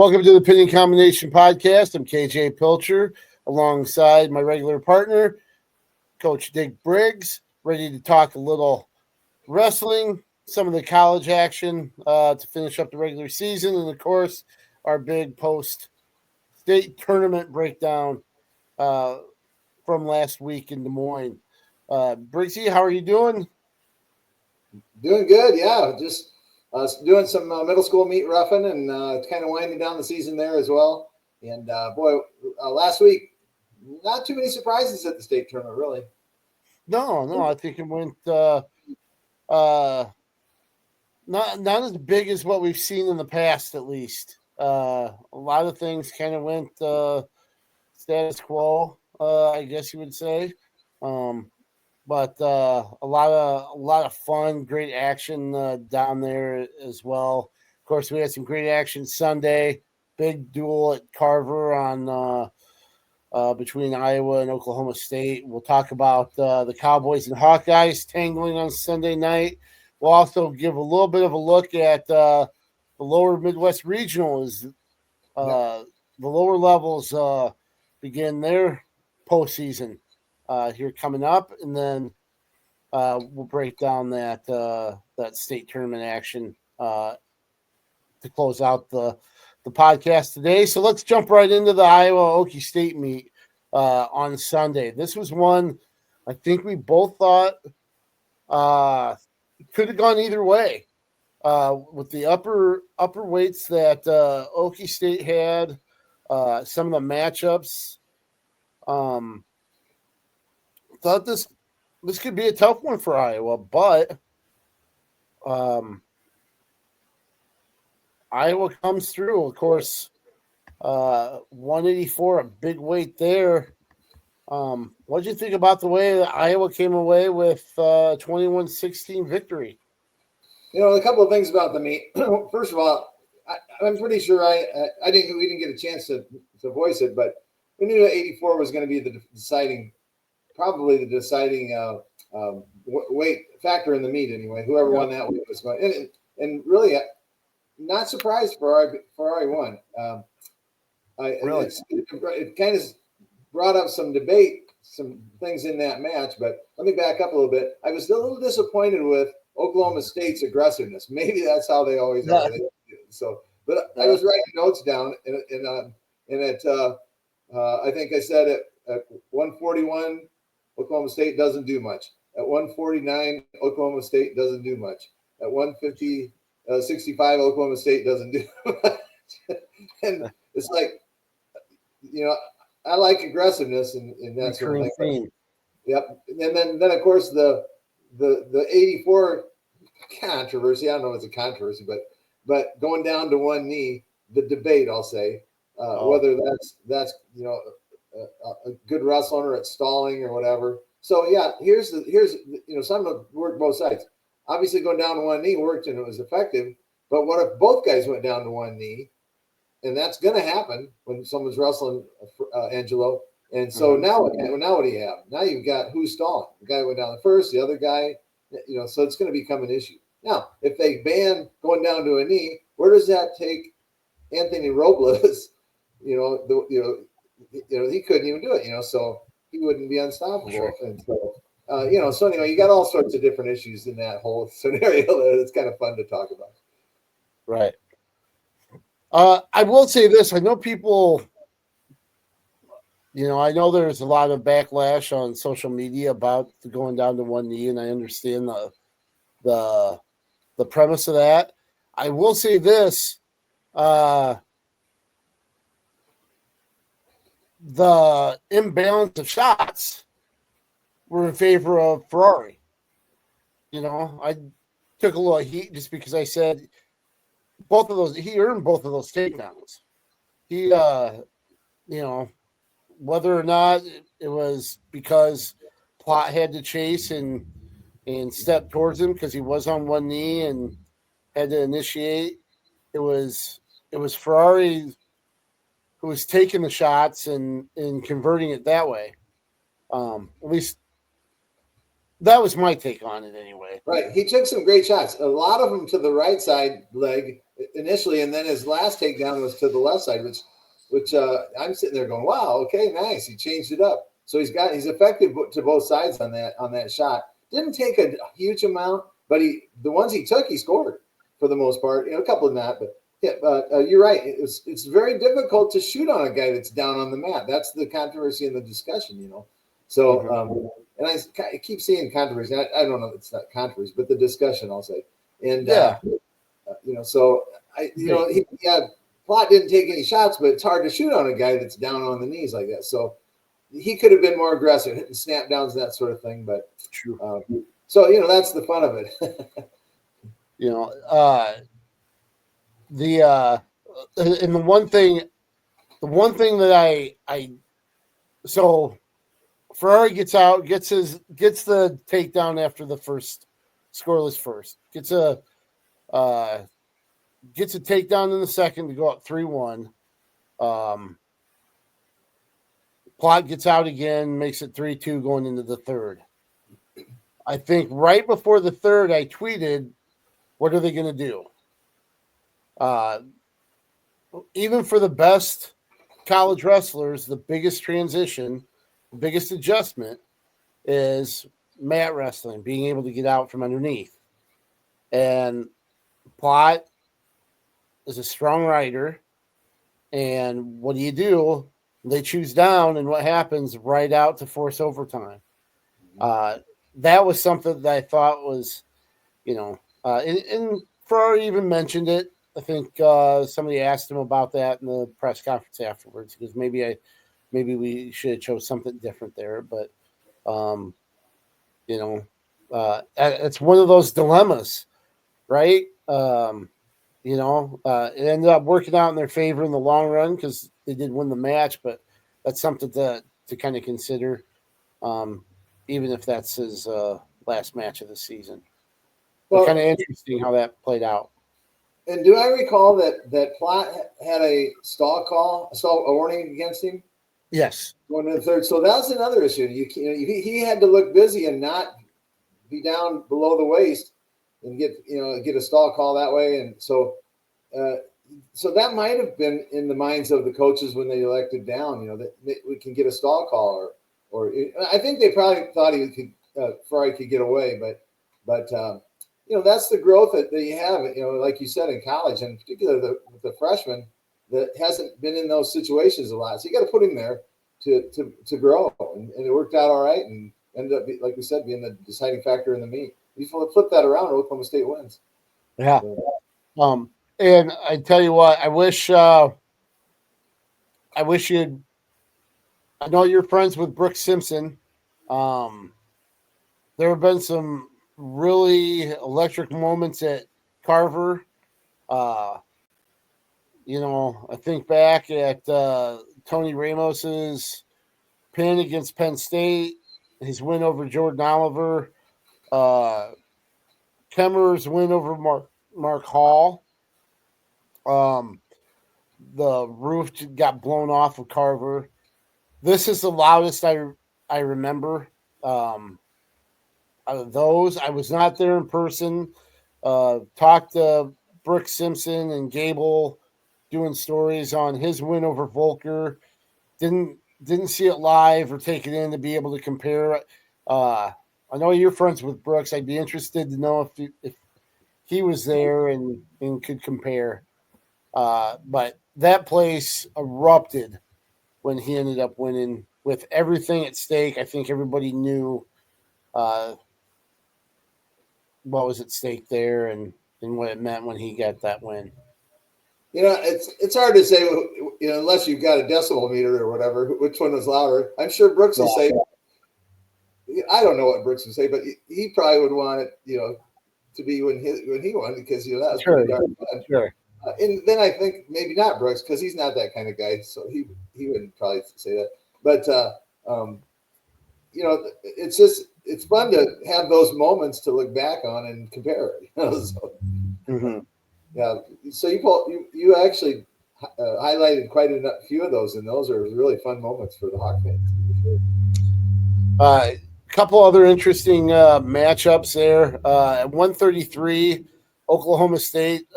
Welcome to the Pinning Combination Podcast. I'm KJ Pilcher, alongside my regular partner, Coach Dick Briggs, ready to talk a little wrestling, some of the college action to finish up the regular season, and, of course, our big post-state tournament breakdown from last week in Des Moines. Briggsy, how are you doing? Doing good, yeah. Just doing some middle school meet roughing and kind of winding down the season there as well. And last week, not too many surprises at the state tournament, really. No, I think it went not as big as what we've seen in the past, at least. A lot of things kind of went status quo, I guess you would say. But a lot of fun, great action down there as well. Of course, we had some great action Sunday. Big duel at Carver on between Iowa and Oklahoma State. We'll talk about the Cowboys and Hawkeyes tangling on Sunday night. We'll also give a little bit of a look at the lower Midwest Regional as the lower levels begin their postseason here coming up, and then we'll break down that state tournament action to close out the podcast today. So let's jump right into the Iowa-Okie State meet on Sunday. This was one I think we both thought could have gone either way with the upper weights that Okie State had, some of the matchups. Thought this could be a tough one for Iowa, but Iowa comes through. Of course, 184, a big weight there. What did you think about the way that Iowa came away with 21-16 victory? You know, a couple of things about the meet. First of all, I'm pretty sure we didn't get a chance to voice it, but we knew that 84 was going to be the deciding weight factor in the meet anyway. Whoever won that weight was going, and really not surprised for RI1. Really, it kind of brought up some debate, some things in that match. But let me back up a little bit. I was still a little disappointed with Oklahoma State's aggressiveness. Maybe that's how they always are. So, but I was writing notes down, and I think I said at 141. Oklahoma State doesn't do much. At 149, Oklahoma State doesn't do much. At 65, Oklahoma State doesn't do much. And it's like, you know, I like aggressiveness, and that's sort of thing. Yep. And then of course the 84 controversy. I don't know if it's a controversy, but going down to one knee, the debate, I'll say, whether that's you know, a good wrestler at stalling or whatever. So yeah, here's some of worked both sides. Obviously, going down to one knee worked and it was effective. But what if both guys went down to one knee? And that's going to happen when someone's wrestling Angelo. And so now what do you have? Now you've got who's stalling. The guy went down the first, the other guy. You know, so it's going to become an issue. Now, if they ban going down to a knee, where does that take Anthony Robles? You know, he couldn't even do it, so he wouldn't be unstoppable. Sure. And so, so anyway, you got all sorts of different issues in that whole scenario that it's kind of fun to talk about. Right. I will say this. I know people, I know there's a lot of backlash on social media about going down to one knee, and I understand the premise of that. I will say this. The imbalance of shots were in favor of Ferrari. I took a little heat just because I said he earned both of those takedowns. He, whether or not it was because Plot had to chase and step towards him because he was on one knee and had to initiate, it was Ferrari who was taking the shots and converting it that way. At least that was my take on it anyway. Right. He took some great shots. A lot of them to the right side leg. initially, and then his last takedown was to the left side, which I'm sitting there going, wow, okay, nice. He changed it up. So he's effective to both sides on that shot. Didn't take a huge amount, but the ones he took, he scored for the most part. A couple of not, but yeah, you're right. It's very difficult to shoot on a guy that's down on the mat. That's the controversy in the discussion, So, and I keep seeing controversy. I don't know. It's not controversy, but the discussion, I'll say. And so Plot didn't take any shots, but it's hard to shoot on a guy that's down on the knees like that. So he could have been more aggressive, hitting snap downs, that sort of thing. But true. So that's the fun of it. And the one thing that so Ferrari gets out, gets the takedown after the first scoreless first, gets a takedown in the second to go up 3-1. Plot gets out again, makes it 3-2 going into the third. I think right before the third, I tweeted, what are they going to do? Even for the best college wrestlers, the biggest transition, the biggest adjustment is mat wrestling, being able to get out from underneath. And Plot is a strong rider. And what do? They choose down, and what happens? Right out to force overtime. That was something that I thought was, and Ferrari even mentioned it. I think somebody asked him about that in the press conference afterwards, because maybe we should have chose something different there. But, it's one of those dilemmas, right? It ended up working out in their favor in the long run because they did win the match, but that's something to kind of consider, even if that's his last match of the season. Well, kind of interesting how that played out. And do I recall that Plot had a a warning against him? Yes. Going to the third. So that's another issue. He had to look busy and not be down below the waist and get a stall call that way. And so that might have been in the minds of the coaches when they elected down, that we can get a stall call or I think they probably thought Ferrari could get away, but that's the growth that you have, like you said, in college, and particularly the freshman that hasn't been in those situations a lot. So you got to put him there to grow, and it worked out all right, and ended up, like we said, being the deciding factor in the meet. You flip that around, Oklahoma State wins. Yeah. And I tell you what, I wish you'd. I know you're friends with Brooks Simpson. There have been some really electric moments at Carver. I think back at Tony Ramos's pin against Penn State, his win over Jordan Oliver, Kemmer's win over Mark Hall. The roof got blown off of Carver. This is the loudest I remember. Out of those, I was not there in person. Talked to Brooks Simpson and Gable doing stories on his win over Volker. Didn't see it live or take it in to be able to compare. I know you're friends with Brooks. I'd be interested to know if he was there and could compare. But that place erupted when he ended up winning with everything at stake. I think everybody knew what was at stake there and what it meant when he got that win. It's hard to say, unless you've got a decibel meter or whatever, which one was louder. I'm sure Brooks will say, I don't know what Brooks would say, but he probably would want it, to be when he won, because that was pretty darn fun. Sure. And then I think maybe not Brooks, because he's not that kind of guy, so he wouldn't probably say that. But it's fun to have those moments to look back on and compare. Yeah. So you actually highlighted quite a few of those, and those are really fun moments for the Hawk fans. A couple other interesting matchups there. At 133, Oklahoma State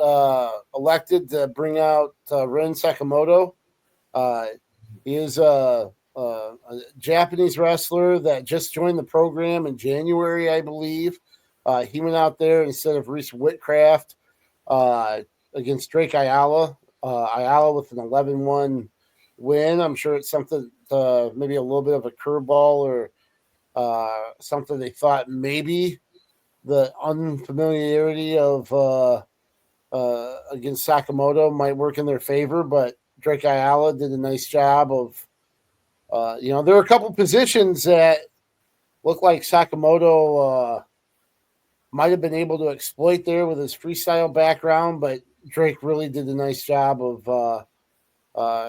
elected to bring out Ren Sakamoto. He is a Japanese wrestler that just joined the program in January, I believe. He went out there instead of Reese Whitcraft against Drake Ayala. Ayala with an 11-1 win. I'm sure it's something, maybe a little bit of a curveball or something they thought maybe the unfamiliarity of against Sakamoto might work in their favor, but Drake Ayala did a nice job of, there were a couple positions that looked like Sakamoto might have been able to exploit there with his freestyle background, but Drake really did a nice job of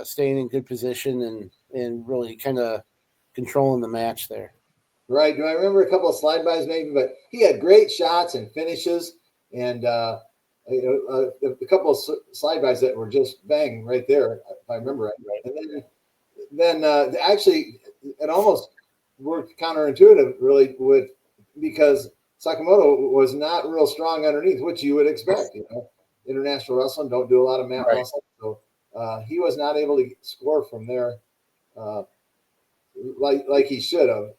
staying in good position and really kind of controlling the match there. Right. Do I remember a couple of slide bys maybe? But he had great shots and finishes, and a couple of slide bys that were just bang right there, if I remember right. And then actually, it almost worked counterintuitive, really, because Sakamoto was not real strong underneath, which you would expect. International wrestling don't do a lot of mat wrestling, so he was not able to score from there. Like he should have,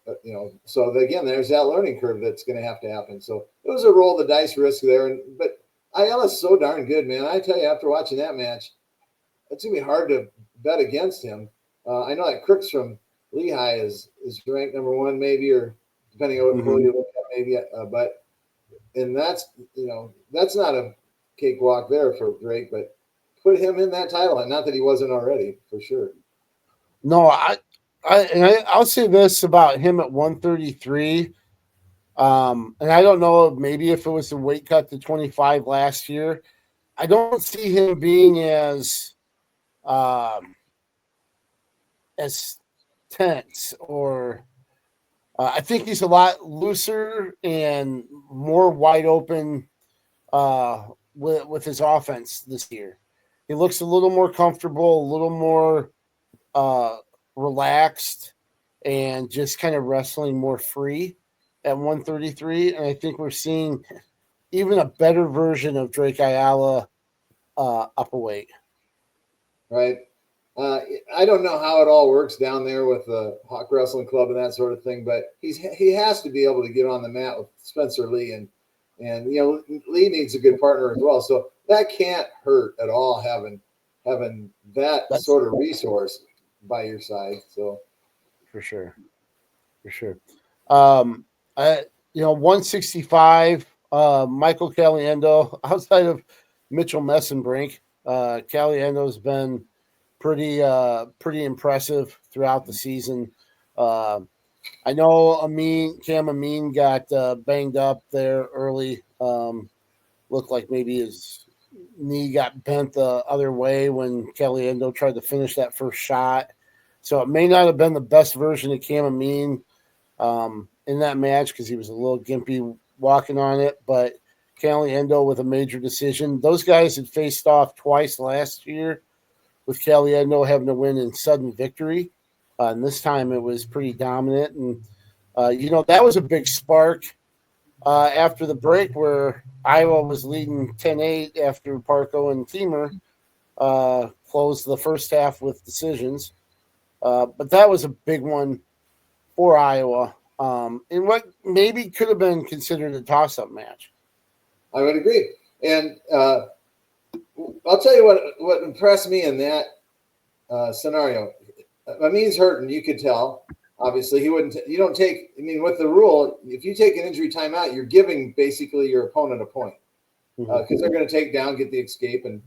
So again, there's that learning curve that's going to happen. So it was a roll of the dice risk there, but Ayala's so darn good, man. I tell you, after watching that match, it's gonna be hard to bet against him. I know that Crooks from Lehigh is ranked number 1, maybe, or depending on what you look at, maybe. But that's not a cakewalk there for Drake, but put him in that title, and not that he wasn't already, for sure. No, I'll say this about him at 133. And I don't know, maybe if it was the weight cut to 25 last year, I don't see him being as tense, or I think he's a lot looser and more wide open with his offense this year. He looks a little more comfortable, a little more relaxed, and just kind of wrestling more free at 133. And I think we're seeing even a better version of Drake Ayala up a weight. Right. I don't know how it all works down there with the Hawk Wrestling Club and that sort of thing, but he has to be able to get on the mat with Spencer Lee, and Lee needs a good partner as well. So that can't hurt at all, having that sort of resource by your side. So for sure. 165, Michael Caliendo, outside of Mitchell Messenbrink, Caliendo's been pretty impressive throughout the season. I know Cam Amin got banged up there early. Looked like maybe his knee got bent the other way when Caliendo tried to finish that first shot. So it may not have been the best version of Cam Amin in that match, because he was a little gimpy walking on it. But Caliendo with a major decision. Those guys had faced off twice last year, with Caliendo having to win in sudden victory. And this time it was pretty dominant. And, that was a big spark after the break, where Iowa was leading 10-8 after Parco and Thiemer closed the first half with decisions. But that was a big one for Iowa, in what maybe could have been considered a toss-up match. I would agree. And I'll tell you what impressed me in that scenario. Amin's hurting, you could tell. Obviously, he wouldn't. You don't take. I mean, with the rule, if you take an injury timeout, you're giving basically your opponent a point, because they're going to take down, get the escape, and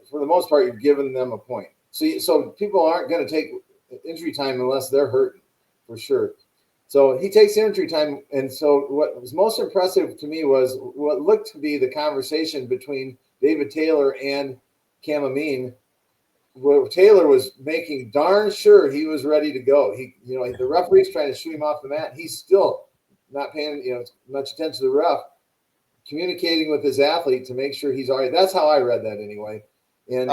for the most part, you're giving them a point. So people aren't going to take injury time unless they're hurting, for sure. So he takes injury time, and so what was most impressive to me was what looked to be the conversation between David Taylor and Cam Amin, where Taylor was making darn sure he was ready to go. The referee's trying to shoot him off the mat. He's still not paying much attention to the ref, communicating with his athlete to make sure he's all right. That's how I read that anyway. And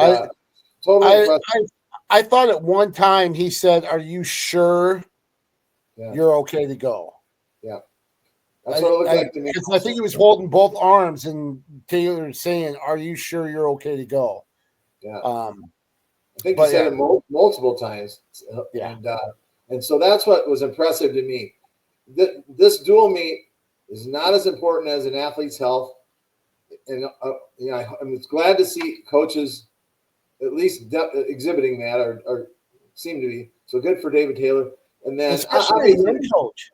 totally impressive. I thought at one time he said, "Are you sure you're okay to go?" Yeah. That's what it looked like to me. I think he was holding both arms, and Taylor saying, "Are you sure you're okay to go?" Yeah. I think he said it multiple times. Yeah. And so that's what was impressive to me. This dual meet is not as important as an athlete's health. And I'm glad to see coaches at least exhibiting that or seem to be. So good for David Taylor. And then especially a young coach.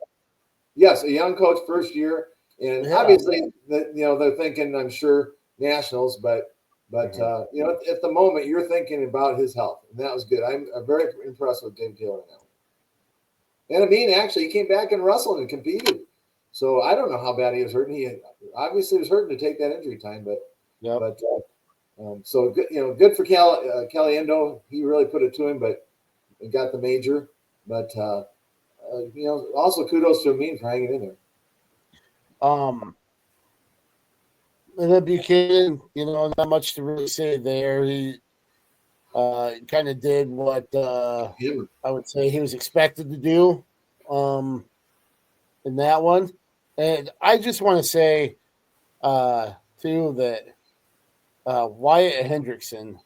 Yes, a young coach, first year. And obviously, they're thinking, I'm sure, nationals, but at the moment, you're thinking about his health, and that was good. I'm very impressed with David Taylor now. And actually, he came back and wrestled and competed. So I don't know how bad he was hurting. He obviously was hurting to take that injury time, so good. Good for Kelly Endo. He really put it to him, but he got the major. But also kudos to Amin for hanging in there. And then Buchanan, not much to really say there. He kind of did what I would say he was expected to do in that one. And I just want to say, too, that Wyatt Hendrickson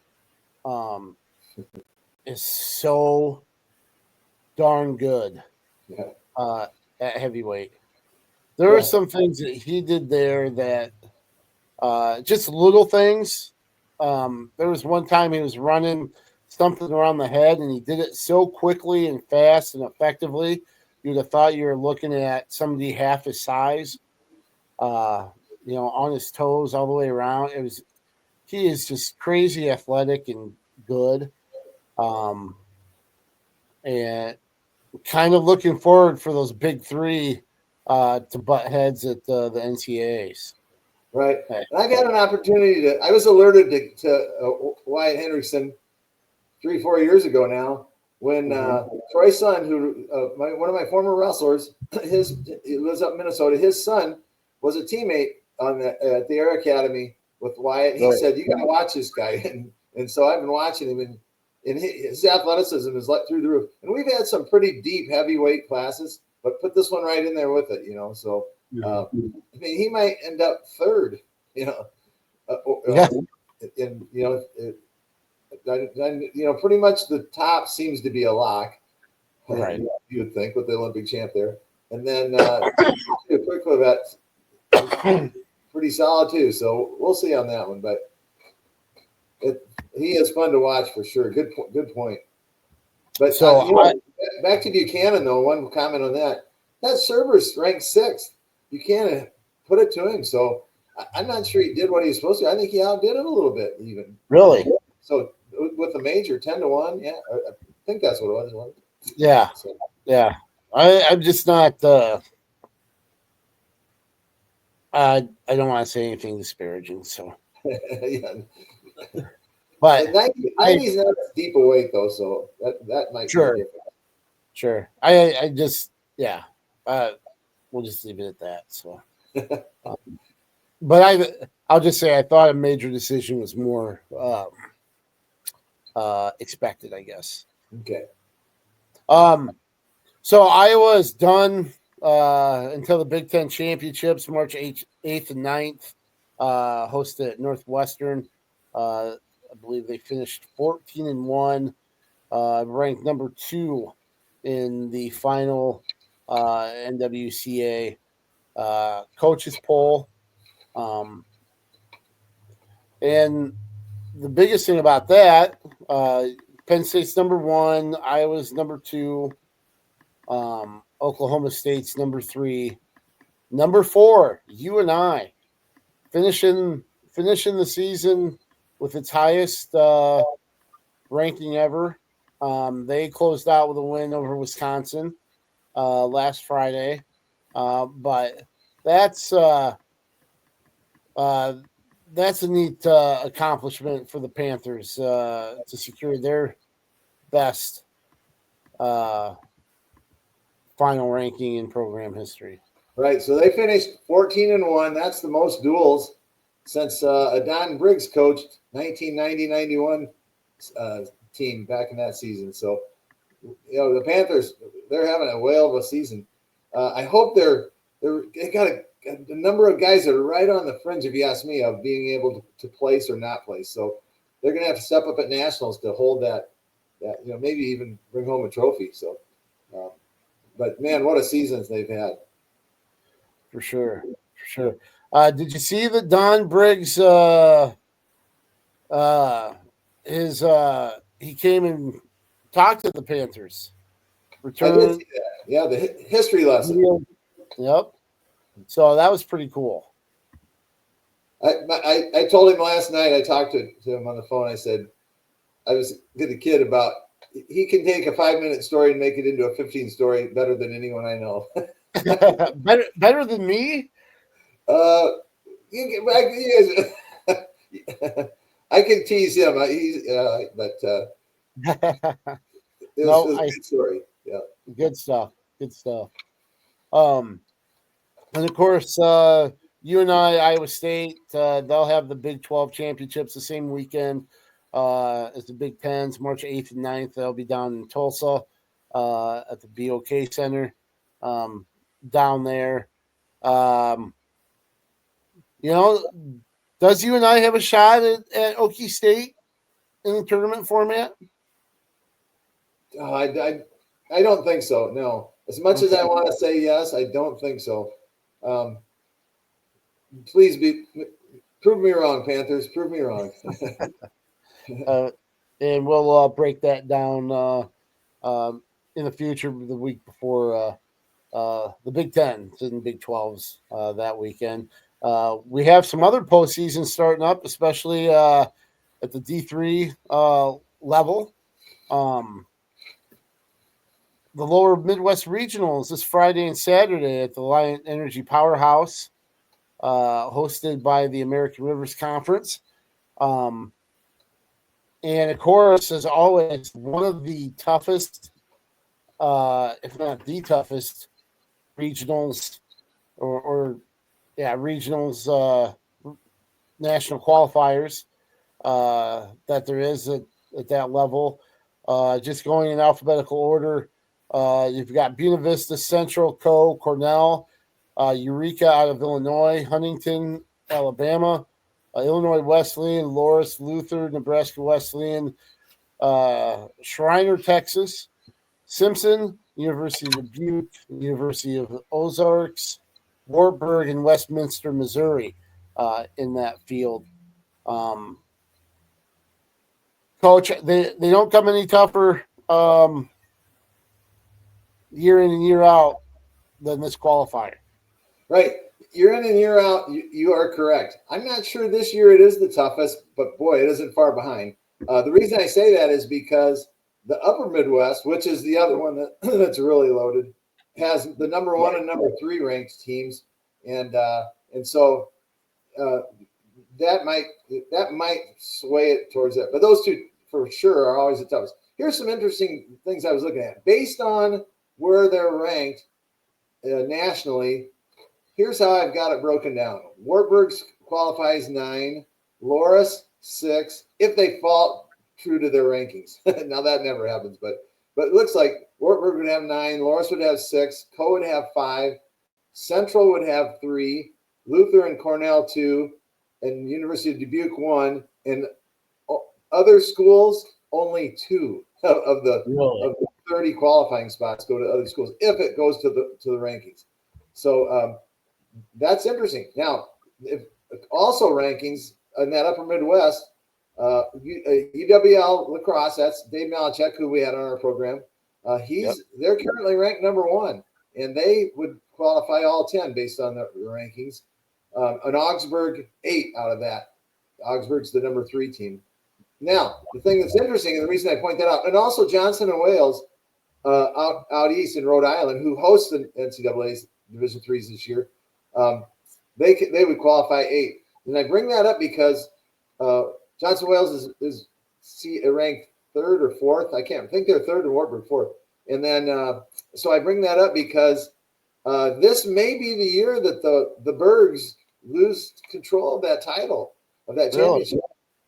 is so darn good at heavyweight. There are some things that he did there that just little things. There was one time he was running something around the head, and he did it so quickly and fast and effectively. You'd have thought you were looking at somebody half his size, on his toes all the way around. He is just crazy athletic and good. And kind of looking forward for those big three to butt heads at the NCAAs. Right. And I got an opportunity I was alerted to Wyatt Hendrickson 3-4 years ago now when Troy's son, who one of my former wrestlers, he lives up in Minnesota. His son was a teammate at the Air Academy with Wyatt. He said, "You got to watch this guy," and so I've been watching him, and his athleticism is through the roof. And we've had some pretty deep heavyweight classes, but put this one right in there with it, So he might end up third, pretty much the top seems to be a lock, right? You would think with the Olympic champ there, and then quick that's pretty solid too. So we'll see on that one, but he is fun to watch for sure. Good point. But back to Buchanan though. One comment on that. That server's ranked 6th. Buchanan put it to him. So I'm not sure he did what he was supposed to. I think he outdid it a little bit even. Really? So with the major 10-1, yeah, I think that's what it was. Yeah. So. Yeah. I'm just not I don't want to say anything disparaging, so yeah. But 90's not as deep a weight though, so that might be different. Sure. I just we'll just leave it at that. So but I'll just say I thought a major decision was more expected, I guess. Okay. So Iowa's done until the Big Ten Championships, March 8th and 9th, hosted at Northwestern. I believe they finished 14-1, ranked number 2 in the final NWCA coaches poll. And the biggest thing about that, Penn State's number 1, Iowa's number 2, Oklahoma State's number 3, number 4, UNI, finishing the season with its highest ranking ever. They closed out with a win over Wisconsin last Friday, but that's a neat accomplishment for the Panthers to secure their best final ranking in program history. Right. So they finished 14-1. That's the most duels since Don Briggs coached 1990-91 team back in that season. So, the Panthers, they're having a whale of a season. I hope they're they got a number of guys that are right on the fringe, if you ask me, of being able to place or not place. So they're going to have to step up at nationals to hold that maybe even bring home a trophy. So, but man, what a season they've had. For sure. Did you see that Don Briggs? He came and talked to the Panthers. I did see that. Yeah, the history lesson. Yep. So that was pretty cool. I told him last night. I talked to him on the phone. I said, I was to the kid about he can take a 5-minute story and make it into a 15 story better than anyone I know. better than me. I can tease him. But it was a good story. Yeah, good stuff. And of course, you and Iowa State, they'll have the Big 12 championships the same weekend as the Big Tens, March 8th and 9th. They'll be down in Tulsa at the BOK Center down there. Does you and I have a shot at Okie State in the tournament format? I don't think so. No. As much as I want to say yes, I don't think so. Please prove me wrong, Panthers. Prove me wrong. And we'll break that down in the future, the week before the Big Tens and Big 12s that weekend. We have some other postseason starting up, especially at the D3 level. The Lower Midwest Regionals this Friday and Saturday at the Lion Energy Powerhouse, hosted by the American Rivers Conference. And of course, as always, one of the toughest, if not the toughest, regionals regionals, national qualifiers that there is at that level. Just going in alphabetical order, you've got Buena Vista Central, Cornell, Eureka out of Illinois, Huntington, Alabama, Illinois Wesleyan, Loras, Luther, Nebraska Wesleyan, Schreiner, Texas, Simpson, University of Dubuque, University of Ozarks, Wartburg, and Westminster, Missouri in that field. Coach, they don't come any tougher year in and year out than this qualifier. Right. Year in and year out, you are correct. I'm not sure this year it is the toughest, but boy, it isn't far behind. The reason I say that is because the Upper Midwest, which is the other one that's really loaded, has the number 1 and number 3 ranked teams, and so that might sway it towards that. But those two for sure are always the toughest. Here's some interesting things I was looking at based on where they're ranked nationally. Here's how I've got it broken down. Wartburg qualifies 9, Loras 6, if they fall true to their rankings. Now that never happens, but it looks like Wartburg would have 9, Loras would have 6, Co would have 5, Central would have 3, Luther and Cornell 2, and University of Dubuque 1, and other schools only 2 of the 30 qualifying spots go to other schools if it goes to the rankings. So that's interesting. Now, if also rankings in that Upper Midwest, UWL lacrosse, that's Dave Malachek, who we had on our program. They're currently ranked number 1, and they would qualify all 10 based on the rankings. And Augsburg 8 out of that. Augsburg's the number 3 team. Now, the thing that's interesting, and the reason I point that out, and also Johnson and Wales out east in Rhode Island, who host the NCAA's Division IIIs this year, they would qualify 8. And I bring that up because Johnson Wales is ranked 3rd or 4th. I can't think they're 3rd and Wartburg 4th. And then so I bring that up because this may be the year that the Bergs lose control of that title, of that championship.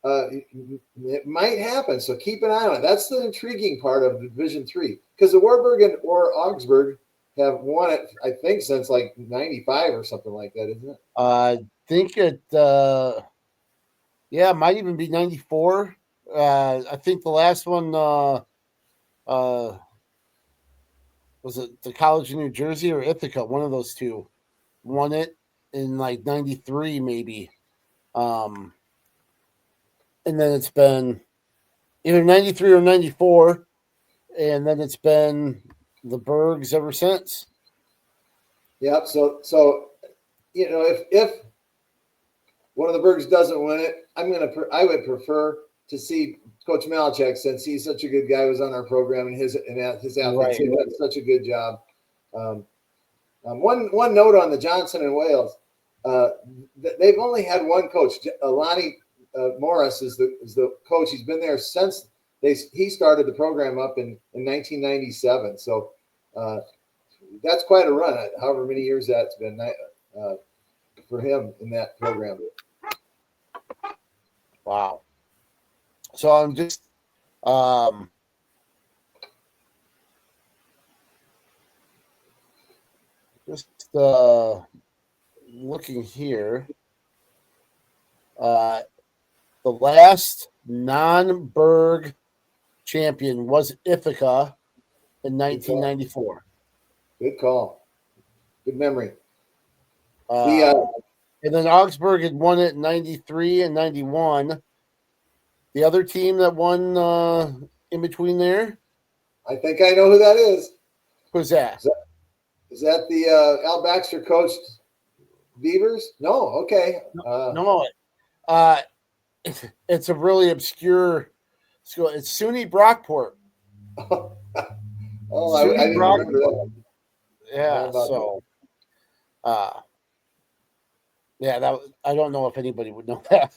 It might happen, so keep an eye on it. That's the intriguing part of Division III, because the Wartburg or Augsburg have won it, I think, since like 95 or something like that, isn't it? I think it, it might even be 94. I think the last one was it the College of New Jersey or Ithaca? One of those two won it in like 93, maybe. And then it's been either 93 or 94. And then it's been the Bergs ever since. Yep. So if one of the Bergs doesn't win it, I would prefer to see Coach Malachek, since he's such a good guy, was on our program, and his athletes have done such a good job. One note on the Johnson and Wales, they've only had one coach. Lonnie Morris is the coach. He's been there since he started the program up in 1997. So that's quite a run. However many years that's been for him in that program. Wow. So I'm just looking here. The last non-Berg champion was Ithaca in 1994. Good call. Good memory. And then Augsburg had won it in 93 and 91. The other team that won in between there? I think I know who that is. Who's that? Is that the Al Baxter coached Beavers? No. Okay. No. It's a really obscure school. It's SUNY Brockport. I didn't remember that. Yeah. So, I don't know if anybody would know that.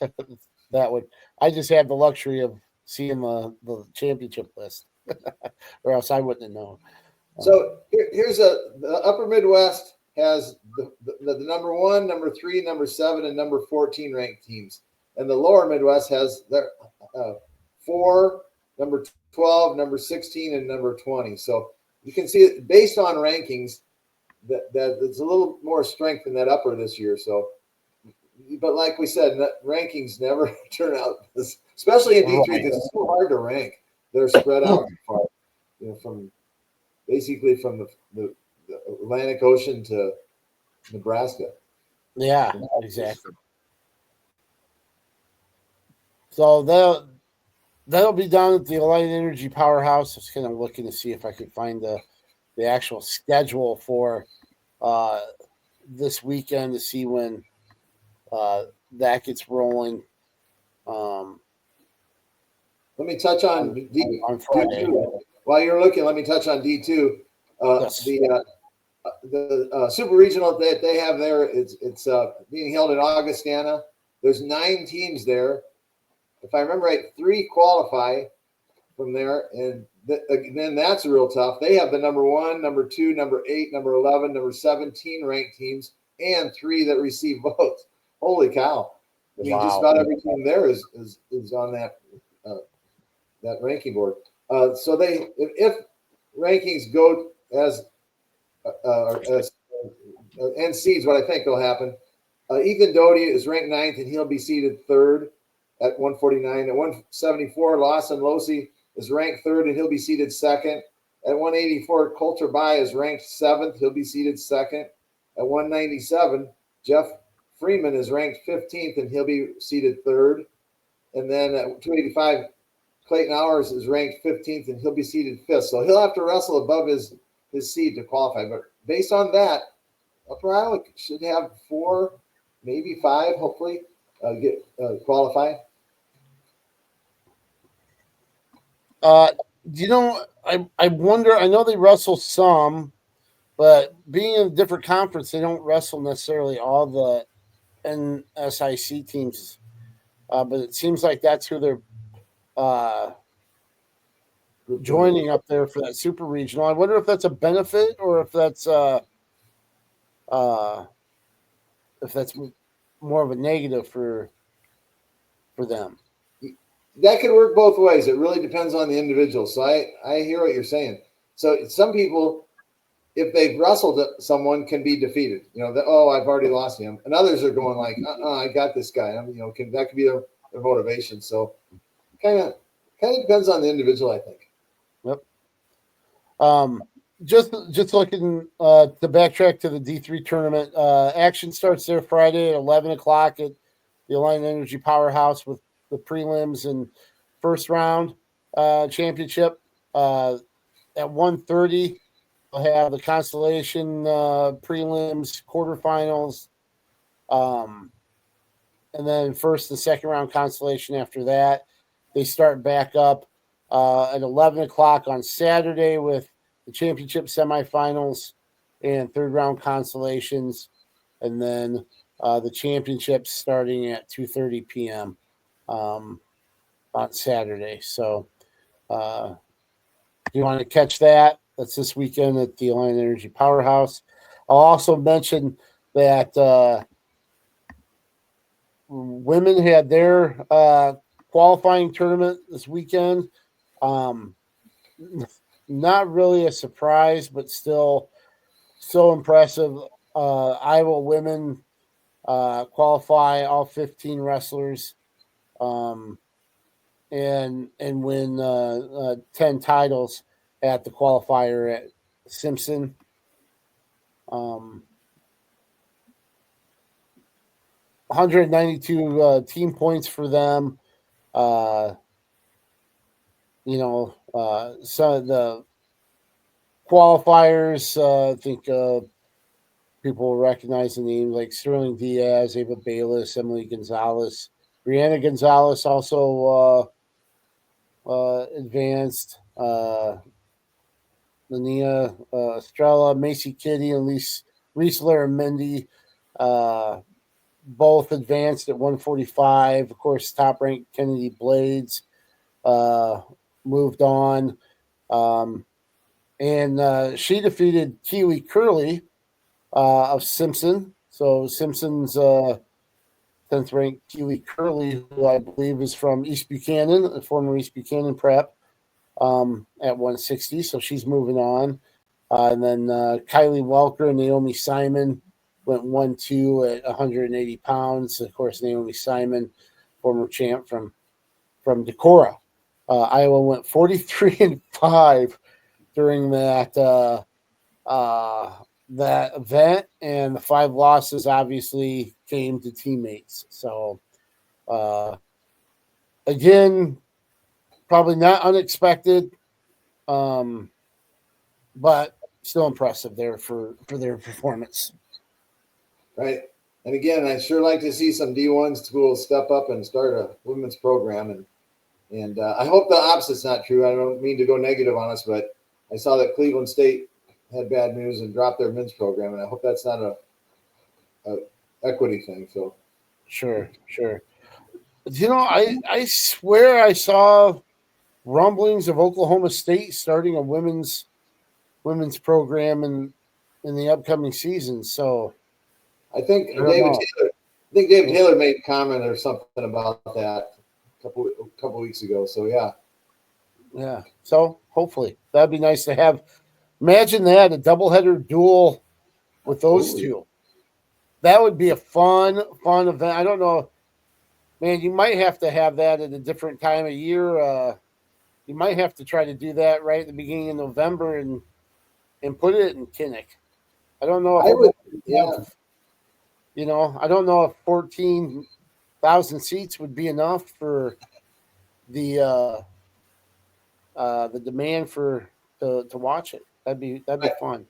That would. I just have the luxury of seeing the championship list, or else I wouldn't have known. So here's the Upper Midwest has the number 1, number 3, number 7, and number 14 ranked teams, and the Lower Midwest has their 4, number 12, number 16, and number 20. So you can see it based on rankings that it's a little more strength in that upper this year. So. But like we said, rankings never turn out, especially in D3, because it's so hard to rank. They're spread out far, from basically from the Atlantic Ocean to Nebraska. Yeah, exactly. So that'll be down at the Allied Energy Powerhouse. I was kind of looking to see if I could find the actual schedule for this weekend to see when that gets rolling. Let me touch on D2. On Friday. While you're looking, let me touch on D2. Yes. The super regional that they have there, it's being held in Augustana. There's 9 teams there. If I remember right, 3 qualify from there, and then that's real tough. They have the number 1, number 2, number 8, number 11, number 17 ranked teams, and 3 that receive votes. Holy cow! I mean, just about every team there is on that ranking board. So if rankings go as NC is what I think will happen. Ethan Doty is ranked 9th, and he'll be seated 3rd at 149. At 174, Lawson Losi is ranked 3rd, and he'll be seated 2nd. At 184, Coulter Bai is ranked 7th. He'll be seated 2nd. At 197, Jeff Freeman is ranked 15th, and he'll be seated 3rd. And then at 285, Clayton Hours is ranked 15th, and he'll be seated 5th. So he'll have to wrestle above his seed to qualify. But based on that, Upper Iowa should have 4, maybe 5, hopefully, get qualify. I wonder. I know they wrestle some, but being in a different conference, they don't wrestle necessarily all the NSIC teams. But it seems like that's who they're joining up there for that super regional. I wonder if that's a benefit or if that's more of a negative for them. That could work both ways. It really depends on the individual. So I hear what you're saying. So some people if they've wrestled someone, can be defeated. You know, oh, I've already lost him, and others are going like, I got this guy. That could be their motivation. So, kind of depends on the individual, I think. Yep. Just looking to backtrack to the D3 tournament. Action starts there Friday at 11 o'clock at the Alliant Energy Powerhouse with the prelims and first round championship. At 1:30, we'll have the Constellation prelims, quarterfinals, and then first and second round Constellation after that. They start back up at 11 o'clock on Saturday with the championship semifinals and third round Constellations, and then the championships starting at 2:30 p.m. On Saturday. So if you want to catch that, that's this weekend at the Alliant Energy Powerhouse. I'll also mention that women had their qualifying tournament this weekend. Not really a surprise, but still impressive. Iowa women qualify all 15 wrestlers and win 10 titles at the qualifier at Simpson. 192 team points for them. Some of the qualifiers, I think people will recognize the names like Sterling Diaz, Ava Bayless, Emily Gonzalez. Brianna Gonzalez also advanced. Linnea Estrella, Macy Kitty, and Reese Laramendi both advanced at 145. Of course, top-ranked Kennedy Blades moved on. And she defeated Keely Curley of Simpson. So Simpson's 10th ranked Keely Curley, who I believe is from East Buchanan, a former East Buchanan prep, at 160. So she's moving on. And then Kylie Welker and Naomi Simon went 1-2 at 180 pounds. Of course, Naomi Simon, former champ from Decorah. Iowa went 43-5 during that event, and the 5 losses obviously came to teammates. So again, probably not unexpected, but still impressive there for their performance. Right. And again, I'd sure like to see some D1 schools step up and start a women's program. And I hope the opposite's not true. I don't mean to go negative on us, but I saw that Cleveland State had bad news and dropped their men's program, and I hope that's not a equity thing. So sure. I swear I saw rumblings of Oklahoma State starting a women's program in the upcoming season. So I think David Taylor made a comment or something about that a couple weeks ago. So yeah. So hopefully that'd be nice to have. Imagine that, a doubleheader duel with those two. That would be a fun event. I don't know, man. You might have to have that at a different time of year. You might have to try to do that right at the beginning of November and put it in Kinnick. I don't know if I would. I don't know if 14,000 seats would be enough for the demand to watch it. That'd be fun.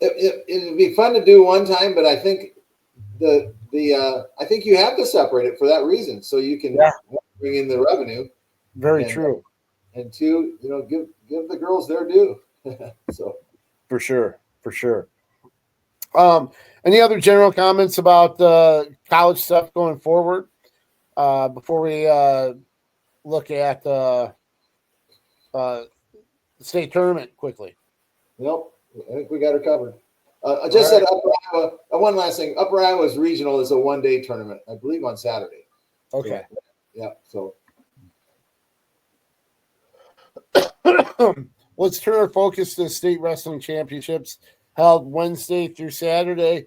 It'd be fun to do one time, but I think I think you have to separate it for that reason, so you can bring in the revenue. Very true. And two, give the girls their due. So for sure. Any other general comments about college stuff going forward before we look at the state tournament quickly? Nope, I think we got her covered. I just said Upper Iowa. One last thing: Upper Iowa's regional is a one-day tournament, I believe, on Saturday. Okay. So, let's turn our focus to the state wrestling championships. held Wednesday through Saturday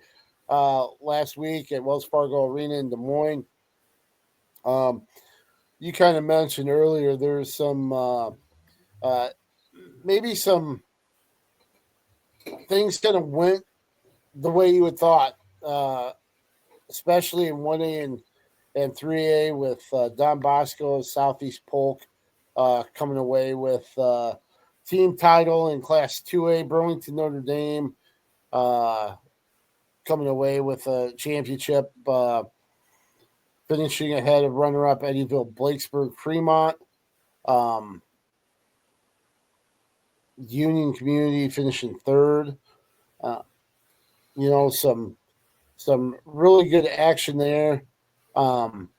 last week at Wells Fargo Arena in Des Moines. You kind of mentioned earlier there's some maybe some things kind of went the way you had thought, especially in 1A and 3A with Don Bosco, Southeast Polk coming away with team title in Class 2A, Burlington Notre Dame coming away with a championship, finishing ahead of runner-up Eddyville, Blakesburg, Fremont. Union Community finishing third. Some really good action there. But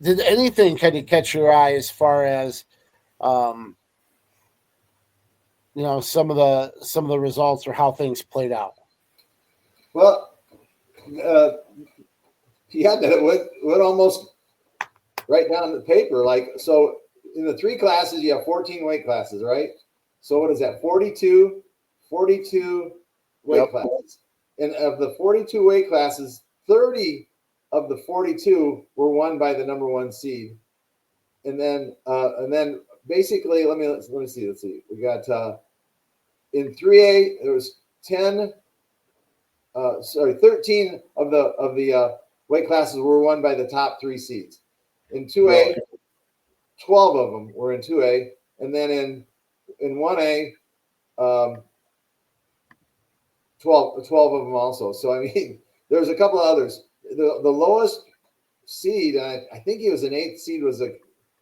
did anything kind of catch your eye as far as some of the results or how things played out? Well, that went almost right down the paper. Like, so in the 3 classes, you have 14 weight classes, right? So what is that? 42 weight classes. And of the 42 weight classes, 30 of the 42 were won by the number 1 seed. And then basically, let me see. Let's see. We got in 3A, there was 13 of the weight classes were won by the top 3 seeds. In 2A, 12 of them were in 2A, and then in 1A, 12 of them also. So I mean, there's a couple of others. The lowest seed, I think he was an 8th seed, was a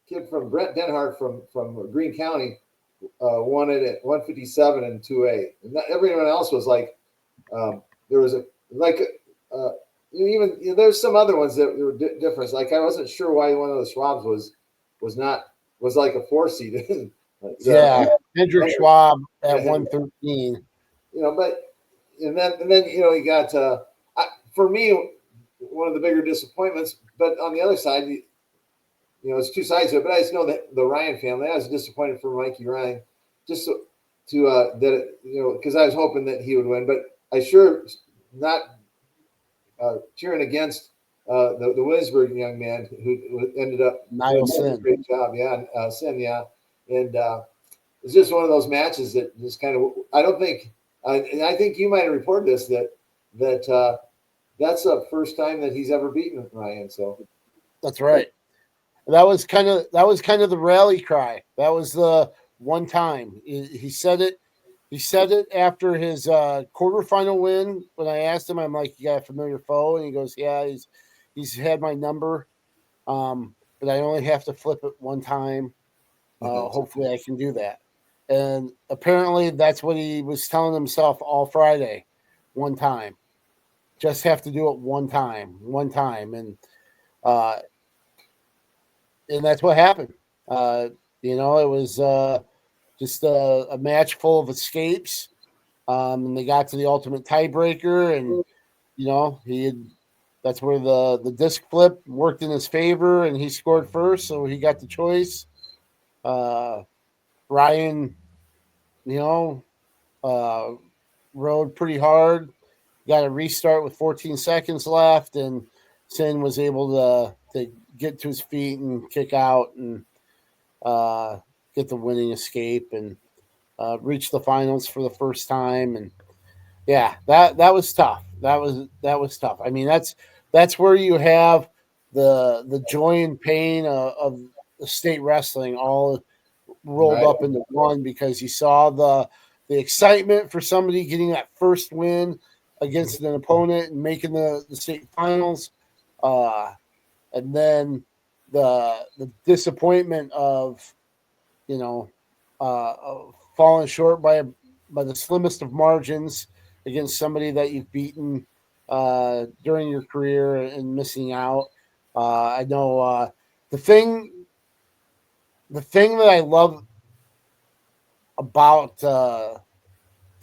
kid from Brent Denhart from Greene County, won it at 157 in 2A. And everyone else was like, there was there's some other ones that were different. Like, I wasn't sure why one of the Schwabs was like a 4 seed. Hendrik Schwab at 113. And then you got for me, one of the bigger disappointments. But on the other side, it's 2 sides of it. But I just know that the Ryan family, I was disappointed for Mikey Ryan, just because I was hoping that he would win. But I sure not cheering against the Williamsburg young man who ended up doing a great job. Sin, and it's just one of those matches that just kind of, I don't think, and I think you might have reported this, that that's the first time that he's ever beaten Ryan. So that's right. That was kind of the rally cry. That was the one time he said it. He said it after his quarterfinal win. When I asked him, I'm like, "You got a familiar foe?" And he goes, "Yeah, he's had my number, but I only have to flip it one time. Hopefully, I can do that." And apparently, that's what he was telling himself all Friday. One time, just have to do it one time, and that's what happened. It was just a match full of escapes. And they got to the ultimate tiebreaker, and that's where the disc flip worked in his favor, and he scored first, so he got the choice. Ryan, rode pretty hard, got a restart with 14 seconds left, and Sin was able to get to his feet and kick out and get the winning escape and reach the finals for the first time. And yeah, that was tough. That was tough. I mean, that's where you have the joy and pain of the state wrestling all rolled up into one, because you saw the excitement for somebody getting that first win against an opponent and making the state finals, and then the disappointment of falling short by the slimmest of margins against somebody that you've beaten during your career and missing out. I know the thing that I love about the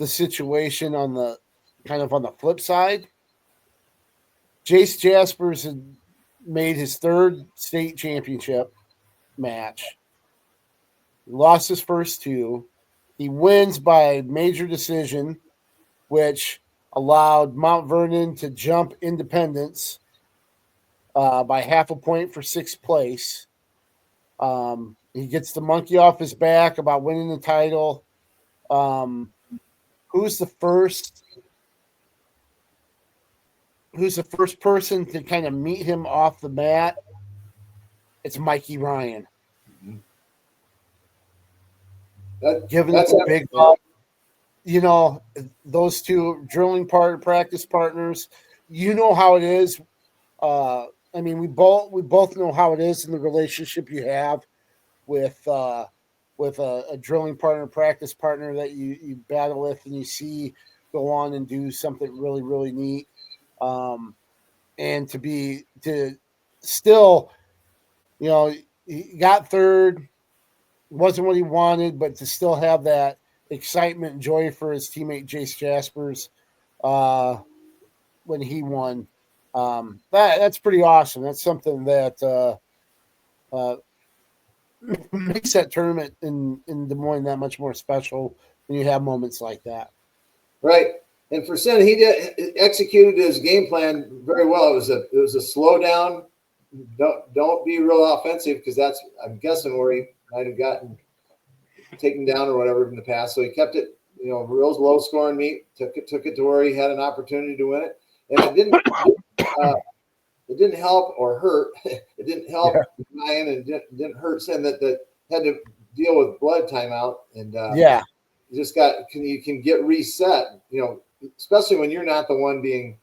situation on the flip side, Jace Jaspers had made his 3rd state championship match He lost his first two. He wins by major decision, which allowed Mount Vernon to jump Independence by half a point for sixth place. He gets the monkey off his back about winning the title. Who's the first person to kind of meet him off the mat? It's Mikey Ryan. Giving it a big up. You know, those two practice partners, you know how it is. I mean, we both know how it is in the relationship you have with a drilling partner, practice partner that you battle with, and you see go on and do something really, really neat. And to still, you know, he got third, wasn't what he wanted, but to still have that excitement and joy for his teammate Jace Jaspers when he won. That's pretty awesome. That's something that makes that tournament in Des Moines that much more special when you have moments like that. Right. And for Sin, he executed his game plan very well. It was a slow down. Don't be real offensive, because that's, I'm guessing, where he might have gotten taken down or whatever in the past. So he kept it, you know, real low scoring meet. Took it to where he had an opportunity to win it, and it didn't help or hurt. It didn't help Ryan, and didn't hurt Sin that had to deal with blood timeout, and you just you can get reset. You know, especially when you're not the one being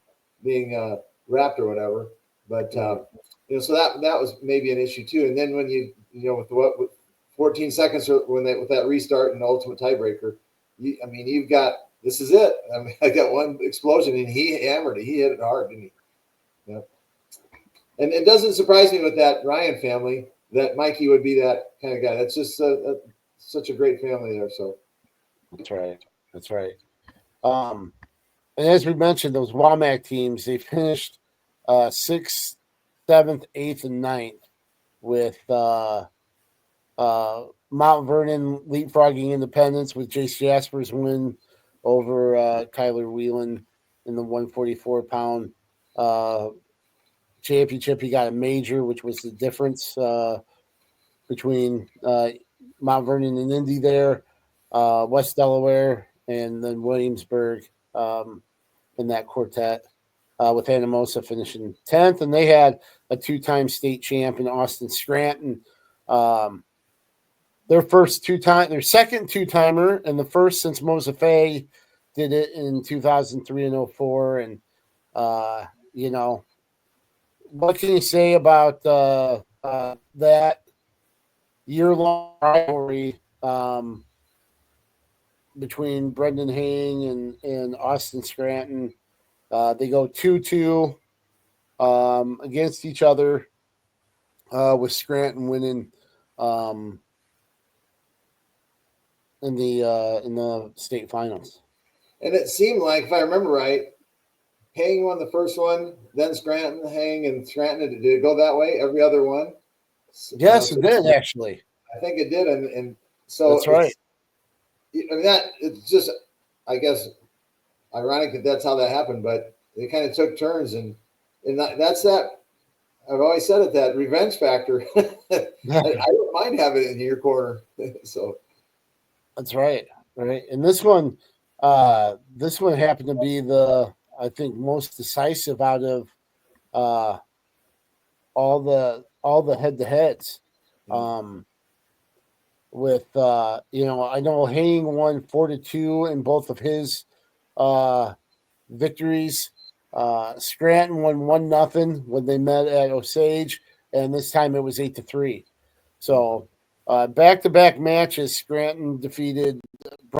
wrapped or whatever. But you know, so that was maybe an issue too. And then when you know with 14 seconds with that restart and the ultimate tiebreaker, you've got, this is it. I mean, I got one explosion, and he hammered it. He hit it hard, didn't he? Yeah. And it doesn't surprise me with that Ryan family that Mikey would be that kind of guy. That's just such a great family there. So that's right. And as we mentioned, those WAMAC teams, they finished 6th, 7th, 8th, and 9th with Mount Vernon leapfrogging Independence with Jace Jaspers win over Kyler Whelan in the 144-pound championship. He got a major, which was the difference between Mount Vernon and Indy there, West Delaware, and then Williamsburg in that quartet, with Anamosa finishing 10th. And they had a two-time state champ in Austin Scranton. Their second two-timer, and the first since Mosafay did it in 2003 and 04. And, you know, what can you say about that year-long rivalry between Brendan Haying and Austin Scranton? They go 2-2 against each other, with Scranton winning in the state finals. And it seemed like, if I remember right, Haying won the first one, then Scranton, Haying, and Scranton. Did it go that way every other one? Yes, it did, actually. I think it did, and so that's right. It's just, I guess, ironic that that's how that happened, but they kind of took turns, and that's that. I've always said it, that revenge factor. I don't mind having it in your corner. So that's right. And this one happened to be I think most decisive out of all the head-to-heads. With you know, I know Haying won 4-2 in both of his victories. Scranton won 1-0 when they met at Osage, and this time it was 8-3. So back-to-back matches, Scranton defeated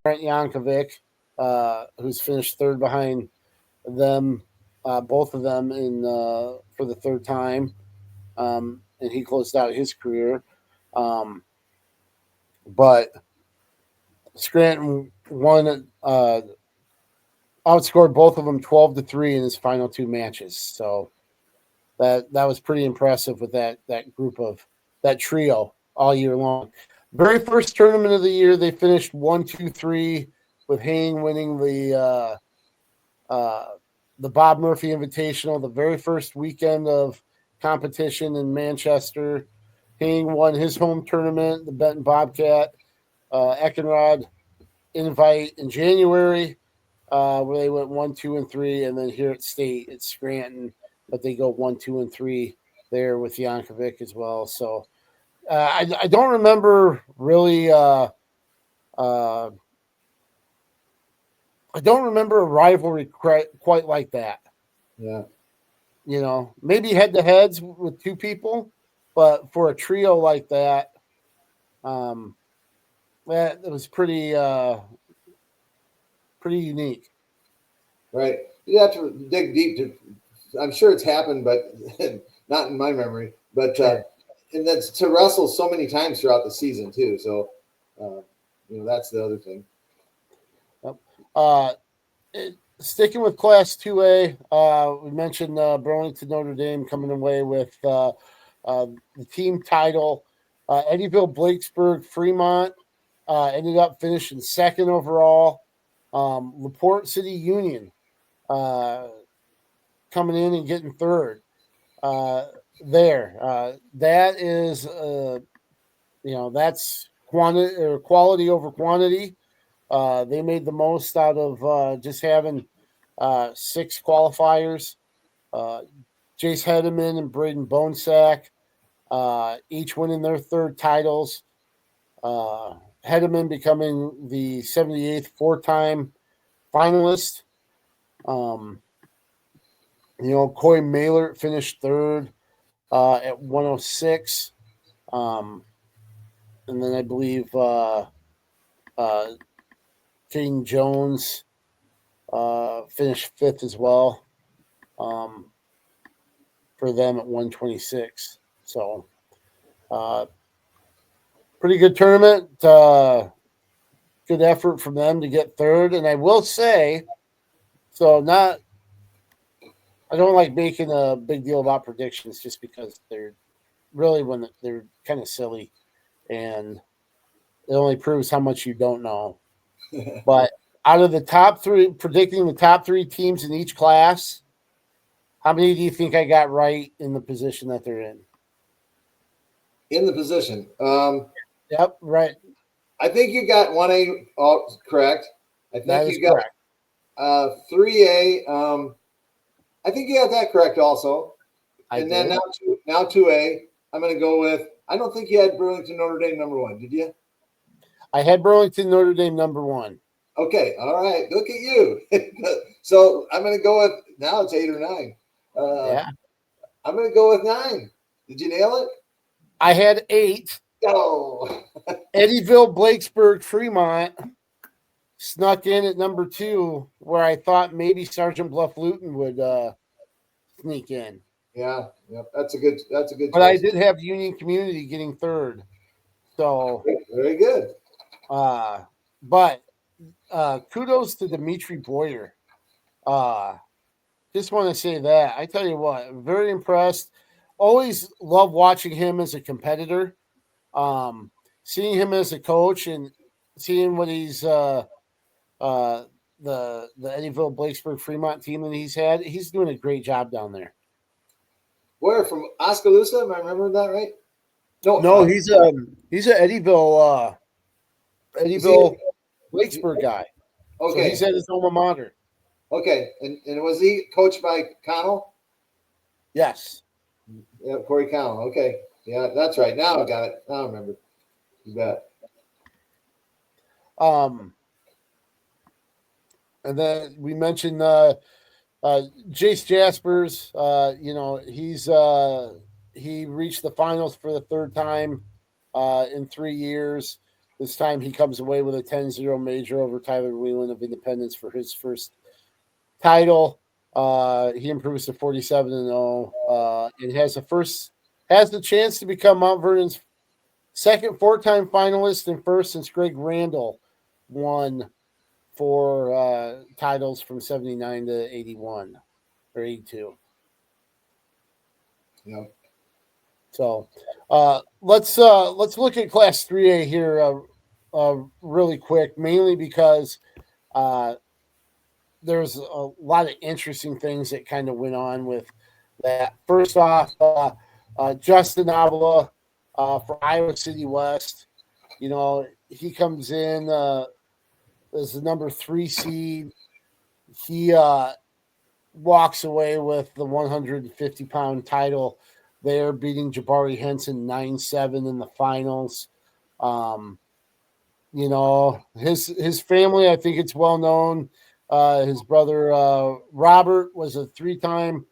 Brent Yankovic, who's finished third behind them, both of them for the third time, and he closed out his career. But Scranton won, outscored both of them 12-3 in his final two matches. So that was pretty impressive with that group of that trio all year long. Very first tournament of the year, they finished 1-2-3 with Haying winning the Bob Murphy Invitational, the very first weekend of competition in Manchester. Haying won his home tournament, the Benton Bobcat. Eckenrod invite in January, where they went 1-2-3, and then here at State, it's Scranton, but they go 1-2-3 there with Yankovic as well. So I don't remember really. I don't remember a rivalry quite like that. Yeah. You know, maybe head to heads with two people, but for a trio like that, that it was pretty unique. Right. You have to dig deep to. I'm sure it's happened, but not in my memory. But and that's to wrestle so many times throughout the season too. So, that's the other thing. Sticking with Class 2A, we mentioned Burlington Notre Dame coming away with the team title. Eddyville, Blakesburg, Fremont ended up finishing second overall. LaPorte City Union coming in and getting third. That is, that's quality over quantity. They made the most out of just having 6 qualifiers. Jace Hedeman and Braden Bonesack, each winning their third titles. Hedeman becoming the 78th four-time finalist. Coy Maylor finished third at 106. And then I believe King Jones finished fifth as well for them at 126. So pretty good tournament. Good effort from them to get third. And I will say, I don't like making a big deal about predictions just because they're kind of silly, and it only proves how much you don't know. But out of the top 3, predicting the top 3 teams in each class, how many do you think I got right in the position that they're in? In the position. Yep, right. I think you got 1A correct. I think you got correct. 3A. I think you got that correct also. Then now 2A. I'm going to go with. I don't think you had Burlington Notre Dame number 1. Did you? I had Burlington Notre Dame number 1. Okay. All right. Look at you. So I'm going to go with. Now it's 8 or 9. Yeah. I'm going to go with 9. Did you nail it? I had 8. Oh. Eddyville, Blakesburg, Fremont snuck in at number 2, where I thought maybe Sergeant Bluff Luton would sneak in. Yeah, that's a good. But choice. I did have Union Community getting third, so very good. But kudos to Dimitri Boyer. Just want to say that. I tell you what, very impressed. Always love watching him as a competitor. Seeing him as a coach and seeing what he's the Eddyville, Blakesburg, Fremont team that he's doing a great job down there. Where from Oskaloosa? Am I remembering that right? No, he's a Eddyville Blakesburg guy. Okay, so he's at his alma mater. Okay, and was he coached by Connell? Yes. Yeah, Corey Connell. Okay, yeah, that's right. Now I got it. Now I remember. You bet. And then we mentioned Jace Jaspers. He reached the finals for the third time in 3 years. This time he comes away with a 10-0 major over Tyler Whelan of Independence for his first title. He improves to 47-0 and has the chance to become Mount Vernon's second 4-time finalist and first since Greg Randall won 4 titles from 79 to 81 or 82. Yeah. So let's look at Class 3A here really quick, mainly because there's a lot of interesting things that kind of went on with that. First off, Justin Avila for Iowa City West. You know, he comes in as the number 3 seed. He walks away with the 150-pound title there, beating Jabari Henson 9-7 in the finals. You know, his family, I think it's well known. His brother Robert was a 3-time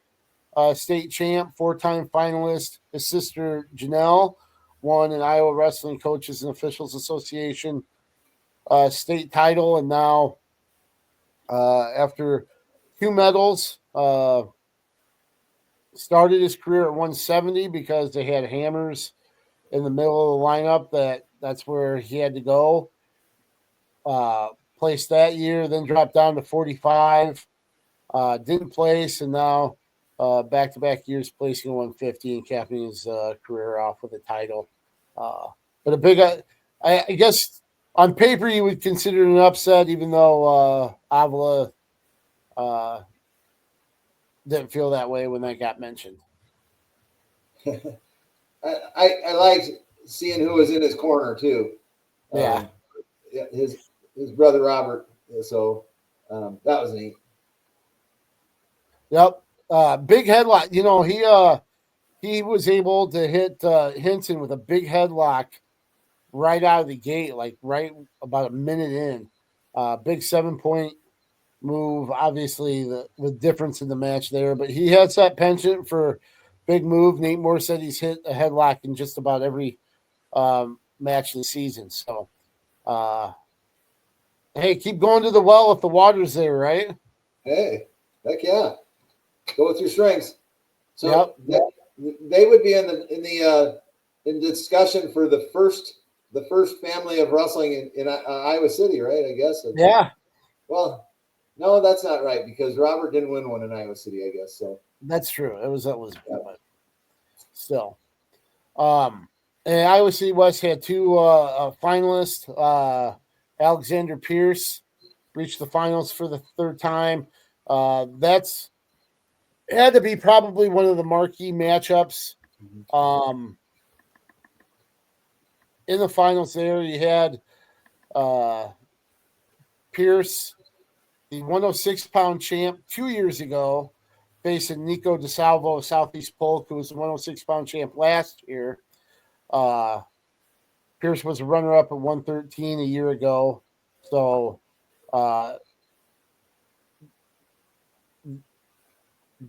state champ, 4-time finalist. His sister Janelle won an Iowa Wrestling Coaches and Officials Association state title, and now after 2 medals, started his career at 170 because they had hammers in the middle of the lineup. That's where he had to go. Placed that year, then dropped down to 45. Didn't place, and now back-to-back years placing 150 and capping his career off with a title. But a big, I guess on paper you would consider it an upset, even though Avila didn't feel that way when that got mentioned. I liked seeing who was in his corner too. Yeah, his brother Robert. So that was neat. Yep. Big headlock. You know, he was able to hit Henson with a big headlock right out of the gate, like right about a minute in. Big 7-point move. Obviously, the difference in the match there, but he has that penchant for big move. Nate Moore said he's hit a headlock in just about every match of the season. So, hey, keep going to the well if the water's there, right? Hey, heck yeah, go with your strengths. So yep. They would be in discussion for the first family of wrestling in Iowa City, right? I guess. Yeah. Well, no, that's not right because Robert didn't win one in Iowa City, I guess. So that's true. It was Elizabeth, but still. And Iowa City West had 2 finalists. Alexander Pierce reached the finals for the 3rd time. That's had to be probably one of the marquee matchups. In the finals there, you had Pierce, the 106-pound champ 2 years ago, facing Nico DeSalvo of Southeast Polk, who was the 106-pound champ last year. Pierce was a runner-up at 113 a year ago. So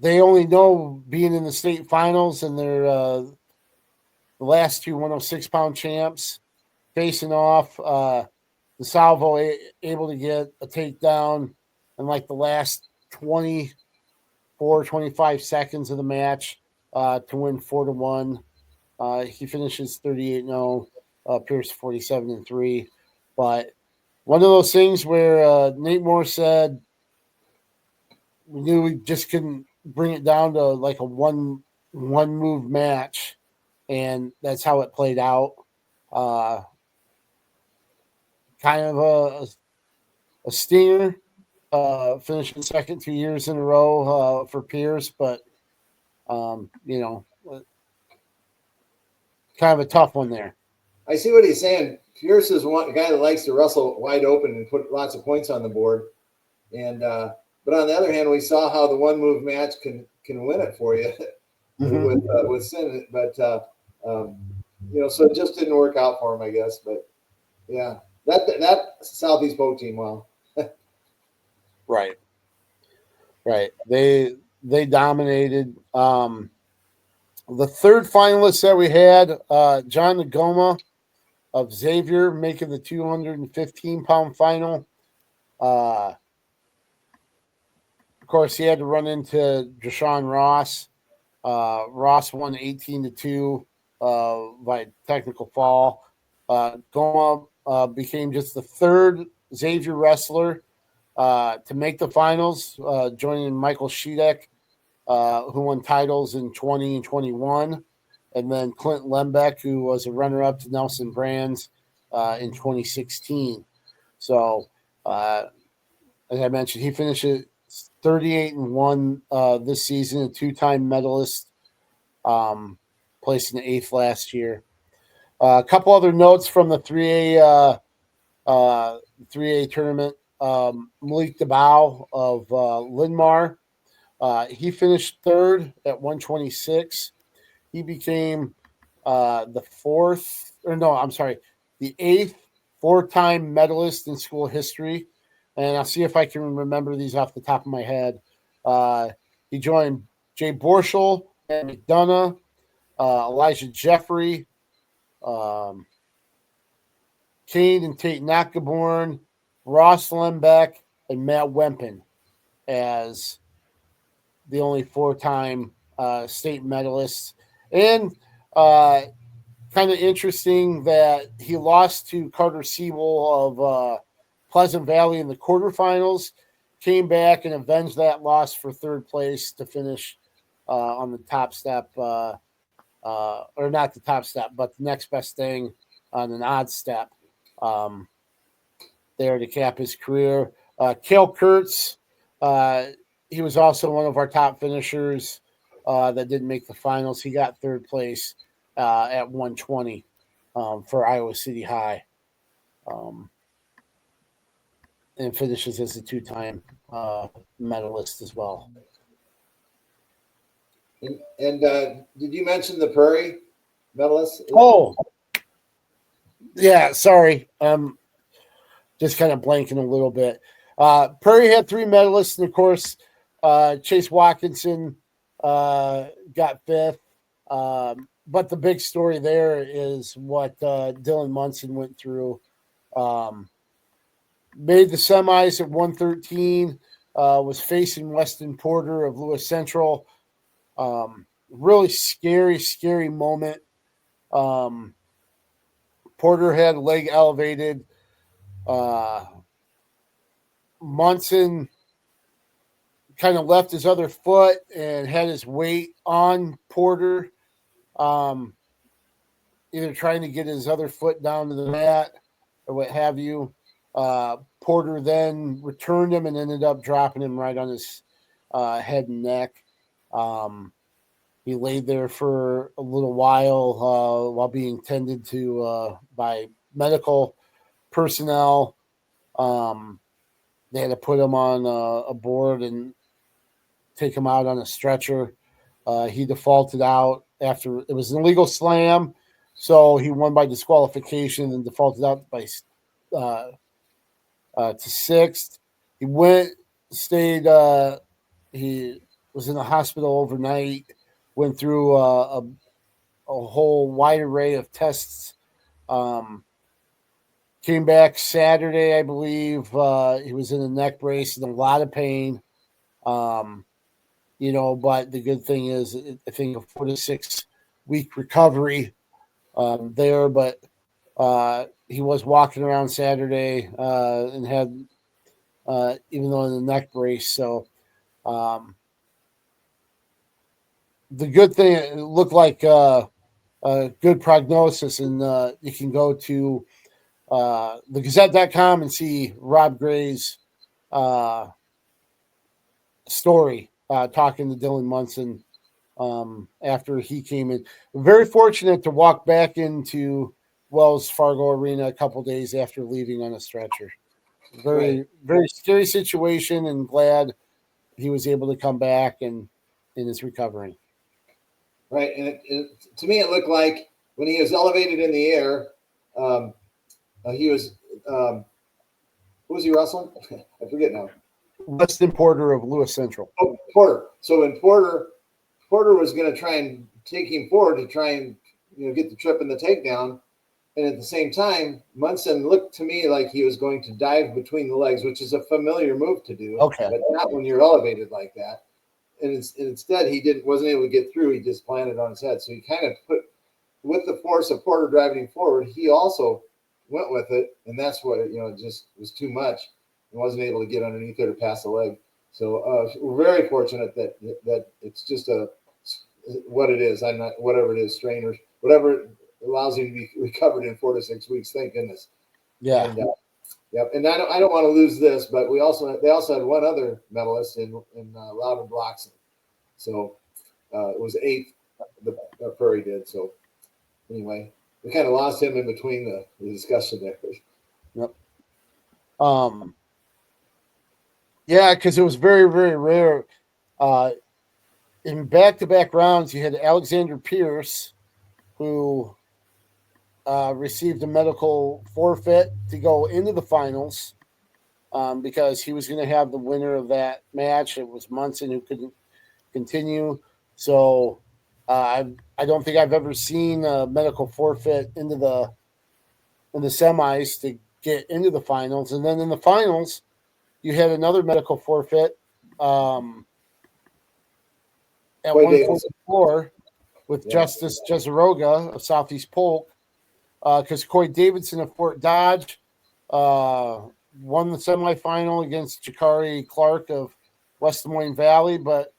they only know being in the state finals, and they're the last 2 106-pound champs facing off. DeSalvo able to get a takedown in like the last 25 seconds of the match to win 4-1. He finishes 38-0. Pierce 47-3. But one of those things where Nate Moore said we knew we just couldn't bring it down to like a one move match, and that's how it played out. Kind of a stinger, finishing second 2 years in a row for Pierce, but you know, kind of a tough one there. I see what he's saying. Pierce is one guy that likes to wrestle wide open and put lots of points on the board, and but on the other hand, we saw how the 1 move match can win it for you with Sin, but you know, so it just didn't work out for him, I guess. But yeah, that Southeast Polk team, wow. Right. They dominated. The 3rd finalist that we had, John Ngoma of Xavier, making the 215-pound final. Of course, he had to run into Deshaun Ross. Ross won 18-2 by technical fall. Ngoma became just the 3rd Xavier wrestler to make the finals, joining Michael Sheedek, who won titles in 20 and 21. and then Clint Lembeck, who was a runner-up to Nelson Brands in 2016. So, as I mentioned, he finishes 38-1 this season, a two-time medalist, placing 8th last year. A couple other notes from the 3A 3A tournament. Malik DeBow of Linmar, he finished 3rd at 126. He became the 8th four-time medalist in school history. And I'll see if I can remember these off the top of my head. He joined Jay Borschel and McDonough, Elijah Jeffrey, Kane and Tate Nakaborn, Ross Lembeck, and Matt Wempen as the only four-time state medalists. And kind of interesting that he lost to Carter Siebel of Pleasant Valley in the quarterfinals, came back and avenged that loss for 3rd place to finish on the top step, or not the top step, but the next best thing on an odd step there to cap his career. Cale Kurtz, he was also one of our top finishers that didn't make the finals. He got 3rd place at 120 for Iowa City High, and finishes as a two-time medalist as well. And did you mention the Prairie medalists? Oh, yeah, sorry. Just kind of blanking a little bit. Prairie had 3 medalists, and of course, Chase Watkinson got 5th. But the big story there is what Dylan Munson went through. Made the semis at 113, was facing Weston Porter of Lewis Central. Really scary moment. Porter had leg elevated. Munson kind of left his other foot and had his weight on Porter, either trying to get his other foot down to the mat or what have you. Porter then returned him and ended up dropping him right on his head and neck. He laid there for a little while being tended to by medical personnel. They had to put him on a board and take him out on a stretcher. He defaulted out after it was an illegal slam, so he won by disqualification and defaulted out by to 6th. He stayed. He was in the hospital overnight. Went through a whole wide array of tests. Came back Saturday, I believe. He was in a neck brace and a lot of pain. But the good thing is, I think a 4 to 6 week recovery there. But he was walking around Saturday and had, even though in a neck brace. So the good thing, it looked like a good prognosis, and you can go to the Gazette.com and see Rob Gray's story talking to Dylan Munson after he came in. Very fortunate to walk back into Wells Fargo Arena a couple days after leaving on a stretcher. Very scary situation, and glad he was able to come back and in his recovery. Right, and to me, it looked like when he was elevated in the air, he was who was he wrestling? I forget now. Weston Porter of Lewis Central. Oh, Porter. So when Porter was going to try and take him forward to try and get the trip and the takedown, and at the same time, Munson looked to me like he was going to dive between the legs, which is a familiar move to do. Okay, but not when you're elevated like that. And instead, he wasn't able to get through. He just landed on his head. So he kind of put, with the force of Porter driving forward, he also went with it, and that's what it just was too much. He wasn't able to get underneath it or pass the leg. So we're very fortunate that it's just a what it is. I'm not whatever it is, strain or whatever allows him to be recovered in 4 to 6 weeks. Thank goodness. Yeah. And, yep. And I don't want to lose this, but they also had one other medalist in Loudon Bloxon. So it was 8th the Prairie did. So anyway, we kind of lost him in between the discussion there. Yep. Yeah, because it was very, very rare. In back-to-back rounds, you had Alexander Pierce, who received a medical forfeit to go into the finals because he was going to have the winner of that match. It was Munson who couldn't continue. So I don't think I've ever seen a medical forfeit in the semis to get into the finals. And then in the finals, you had another medical forfeit at 144 with Justice Jezeroga of Southeast Polk because Coy Davidson of Fort Dodge won the semifinal against Jakari Clark of West Des Moines Valley, but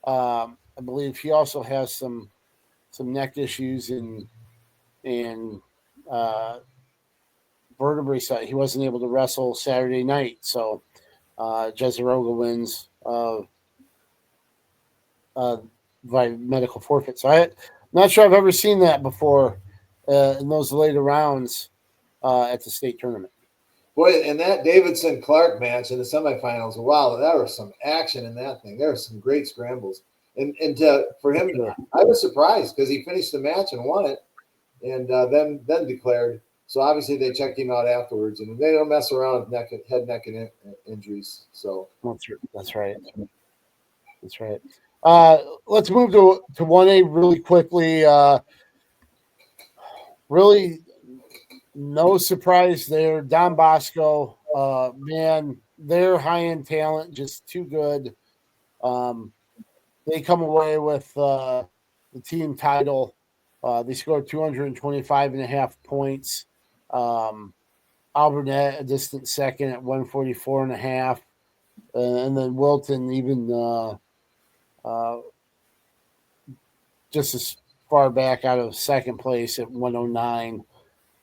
I believe he also has some neck issues and vertebrae side. He wasn't able to wrestle Saturday night, so Jezeroga wins by medical forfeit. So I'm not sure I've ever seen that before in those later rounds at the state tournament. Boy, and that Davidson-Clark match in the semifinals, wow, there was some action in that thing. There were some great scrambles. And for him, I was surprised because he finished the match and won it and then declared. So obviously they checked him out afterwards, and they don't mess around with head, neck, and injuries. So that's right. That's right. Let's move to 1A really quickly. Really, no surprise there. Don Bosco, man, they're high-end talent, just too good. They come away with the team title. They scored 225.5 points. Alburnett a distant second at 144.5. And then Wilton even just as far back out of second place at 109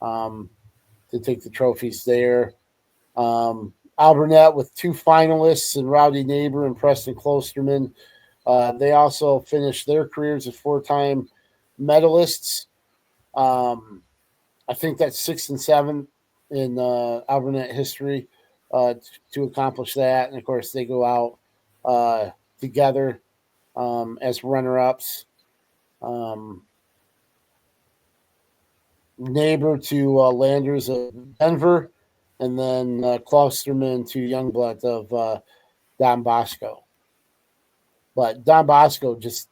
to take the trophies there. Alburnett with 2 finalists and Rowdy Neighbor and Preston Klosterman. They also finished their careers as 4-time medalists. I think that's 6th and 7th in Alburnett history to accomplish that. And, of course, they go out together as runner-ups. Neighbor to Landers of Denver, and then Klosterman to Youngblood of Don Bosco. But Don Bosco just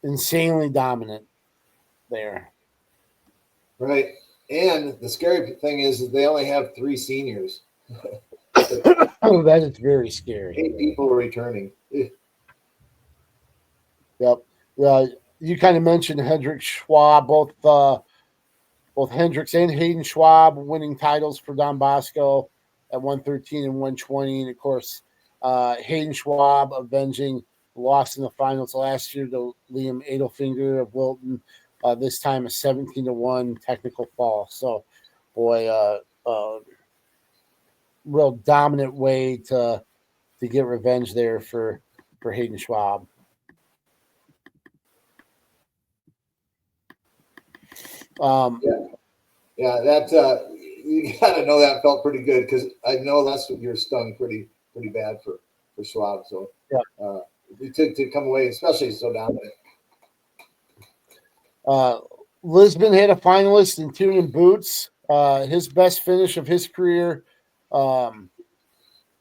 insanely dominant there. Right. And the scary thing is that they only have 3 seniors. Oh, that is very scary. 8 people returning. Yep. You kind of mentioned Hendrick Schwab, both Hendricks and Hayden Schwab winning titles for Don Bosco at 113 and 120. And, of course, Hayden Schwab avenging the loss in the finals last year to Liam Adelfinger of Wilton. This time a 17-1 technical fall. So, boy, real dominant way to get revenge there for Hayden Schwab. Yeah, that you got to know that felt pretty good because I know last year stung pretty bad for Schwab. So yeah, to come away, especially so dominant. Lisbon had a finalist in Tune Boots. His best finish of his career,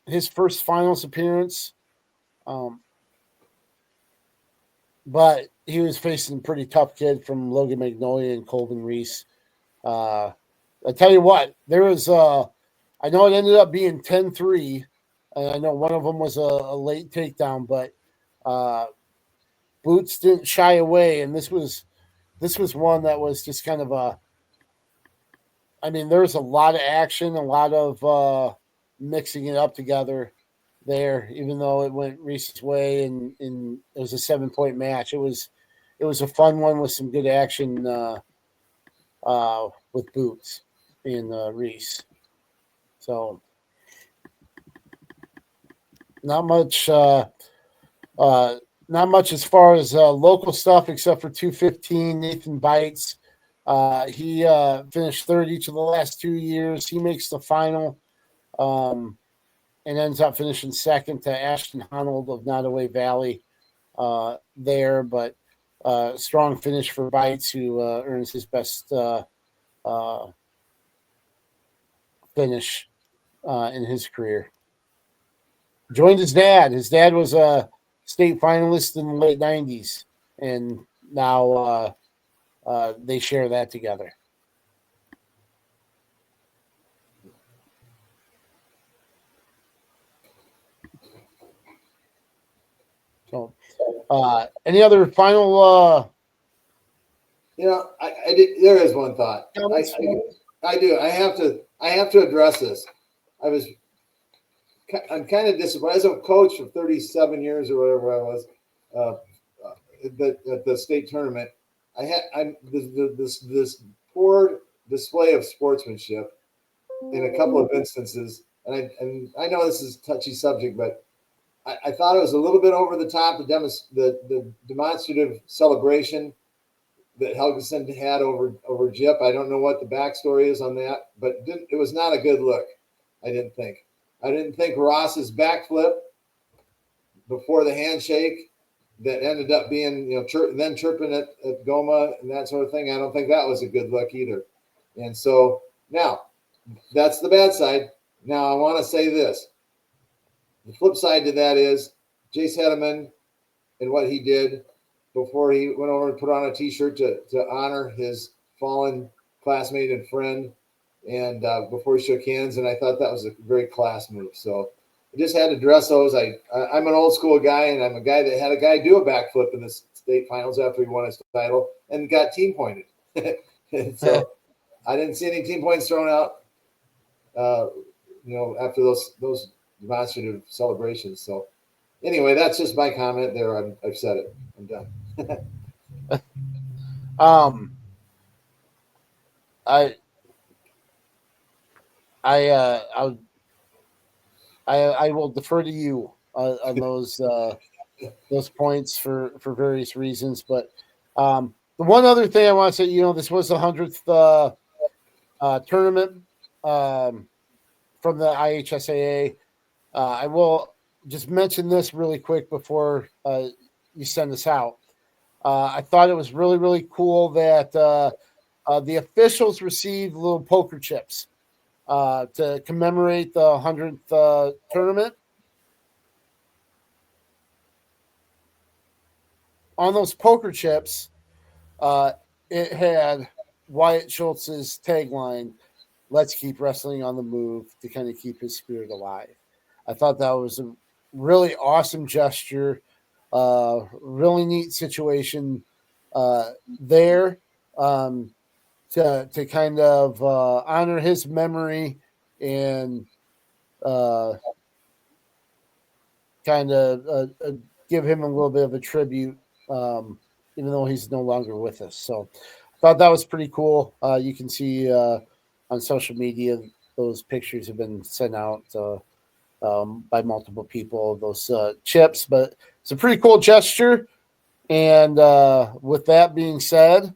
his first finals appearance. But he was facing a pretty tough kid from Logan Magnolia and Colvin Reese. I tell you what, there was I know it ended up being 10-3, and I know one of them was a late takedown, but Boots didn't shy away, and this was one that was just kind of there was a lot of action, a lot of mixing it up together. there, even though it went Reese's way and it was a 7-point match. It was a fun one with some good action with Boots and Reese. So not much as far as local stuff except for 215. Nathan Bites. He finished third each of the last 2 years. He makes the final and ends up finishing second to Ashton Honold of Nottoway Valley there. But strong finish for Bites, who earns his best finish in his career. Joined his dad. His dad was a state finalist in the late 90s, and now they share that together. So, any other final? There is one thought. I do. I have to address this. I'm kind of disappointed as a coach for 37 years or whatever I was at the state tournament. I'm this poor display of sportsmanship in a couple of instances, and I know this is a touchy subject, but I thought it was a little bit over the top. The demonstrative celebration that Helgeson had over Jip. I don't know what the backstory is on that, but it was not a good look. I didn't think Ross's backflip before the handshake that ended up being, then chirping at Goma and that sort of thing. I don't think that was a good look either. And so now that's the bad side. Now I want to say this. The flip side to that is Jace Hedeman and what he did before he went over and put on a T-shirt to honor his fallen classmate and friend, and before he shook hands. And I thought that was a very class move. So I just had to address those. I'm an old school guy, and I'm a guy that had a guy do a backflip in the state finals after he won his title and got team pointed. And so I didn't see any team points thrown out, after those demonstrative celebrations. So anyway, that's just my comment there. I've said it. I'm done. I will defer to you on those points for various reasons. But the one other thing I want to say, this was the 100th tournament from the IHSAA. I will just mention this really quick before you send this out. I thought it was really, really cool that the officials received little poker chips to commemorate the 100th tournament. On those poker chips, it had Wyatt Schultz's tagline, "Let's keep wrestling on the move," to kind of keep his spirit alive. I thought that was a really awesome gesture, really neat situation there to kind of honor his memory and kind of give him a little bit of a tribute, even though he's no longer with us. So I thought that was pretty cool. You can see on social media, those pictures have been sent out by multiple people, those chips, but it's a pretty cool gesture. And with that being said,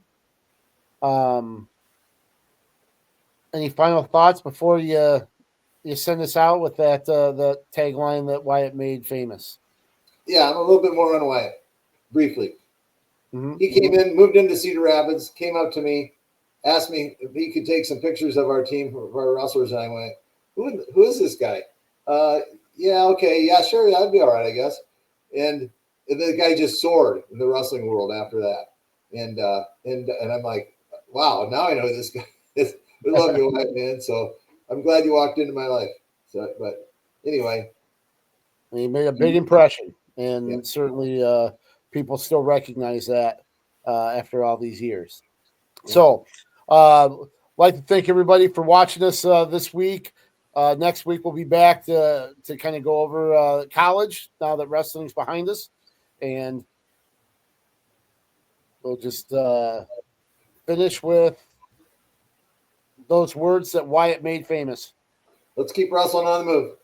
any final thoughts before you send us out with that the tagline that Wyatt made famous? Yeah, I'm a little bit more on Wyatt, briefly. Mm-hmm. He came in, moved into Cedar Rapids, came up to me, asked me if he could take some pictures of our team, of our wrestlers, and I went, who is this guy? Yeah, okay, yeah, sure, that'd be all right, I guess. And the guy just soared in the wrestling world after that. And I'm like, wow, now I know who this guy is. We love you, Wyatt, man. So I'm glad you walked into my life. So, but anyway. He made a big impression, and certainly people still recognize that after all these years. Yeah. So I'd like to thank everybody for watching us this week. Next week we'll be back to kind of go over college now that wrestling's behind us, and we'll just finish with those words that Wyatt made famous. Let's keep wrestling on the move.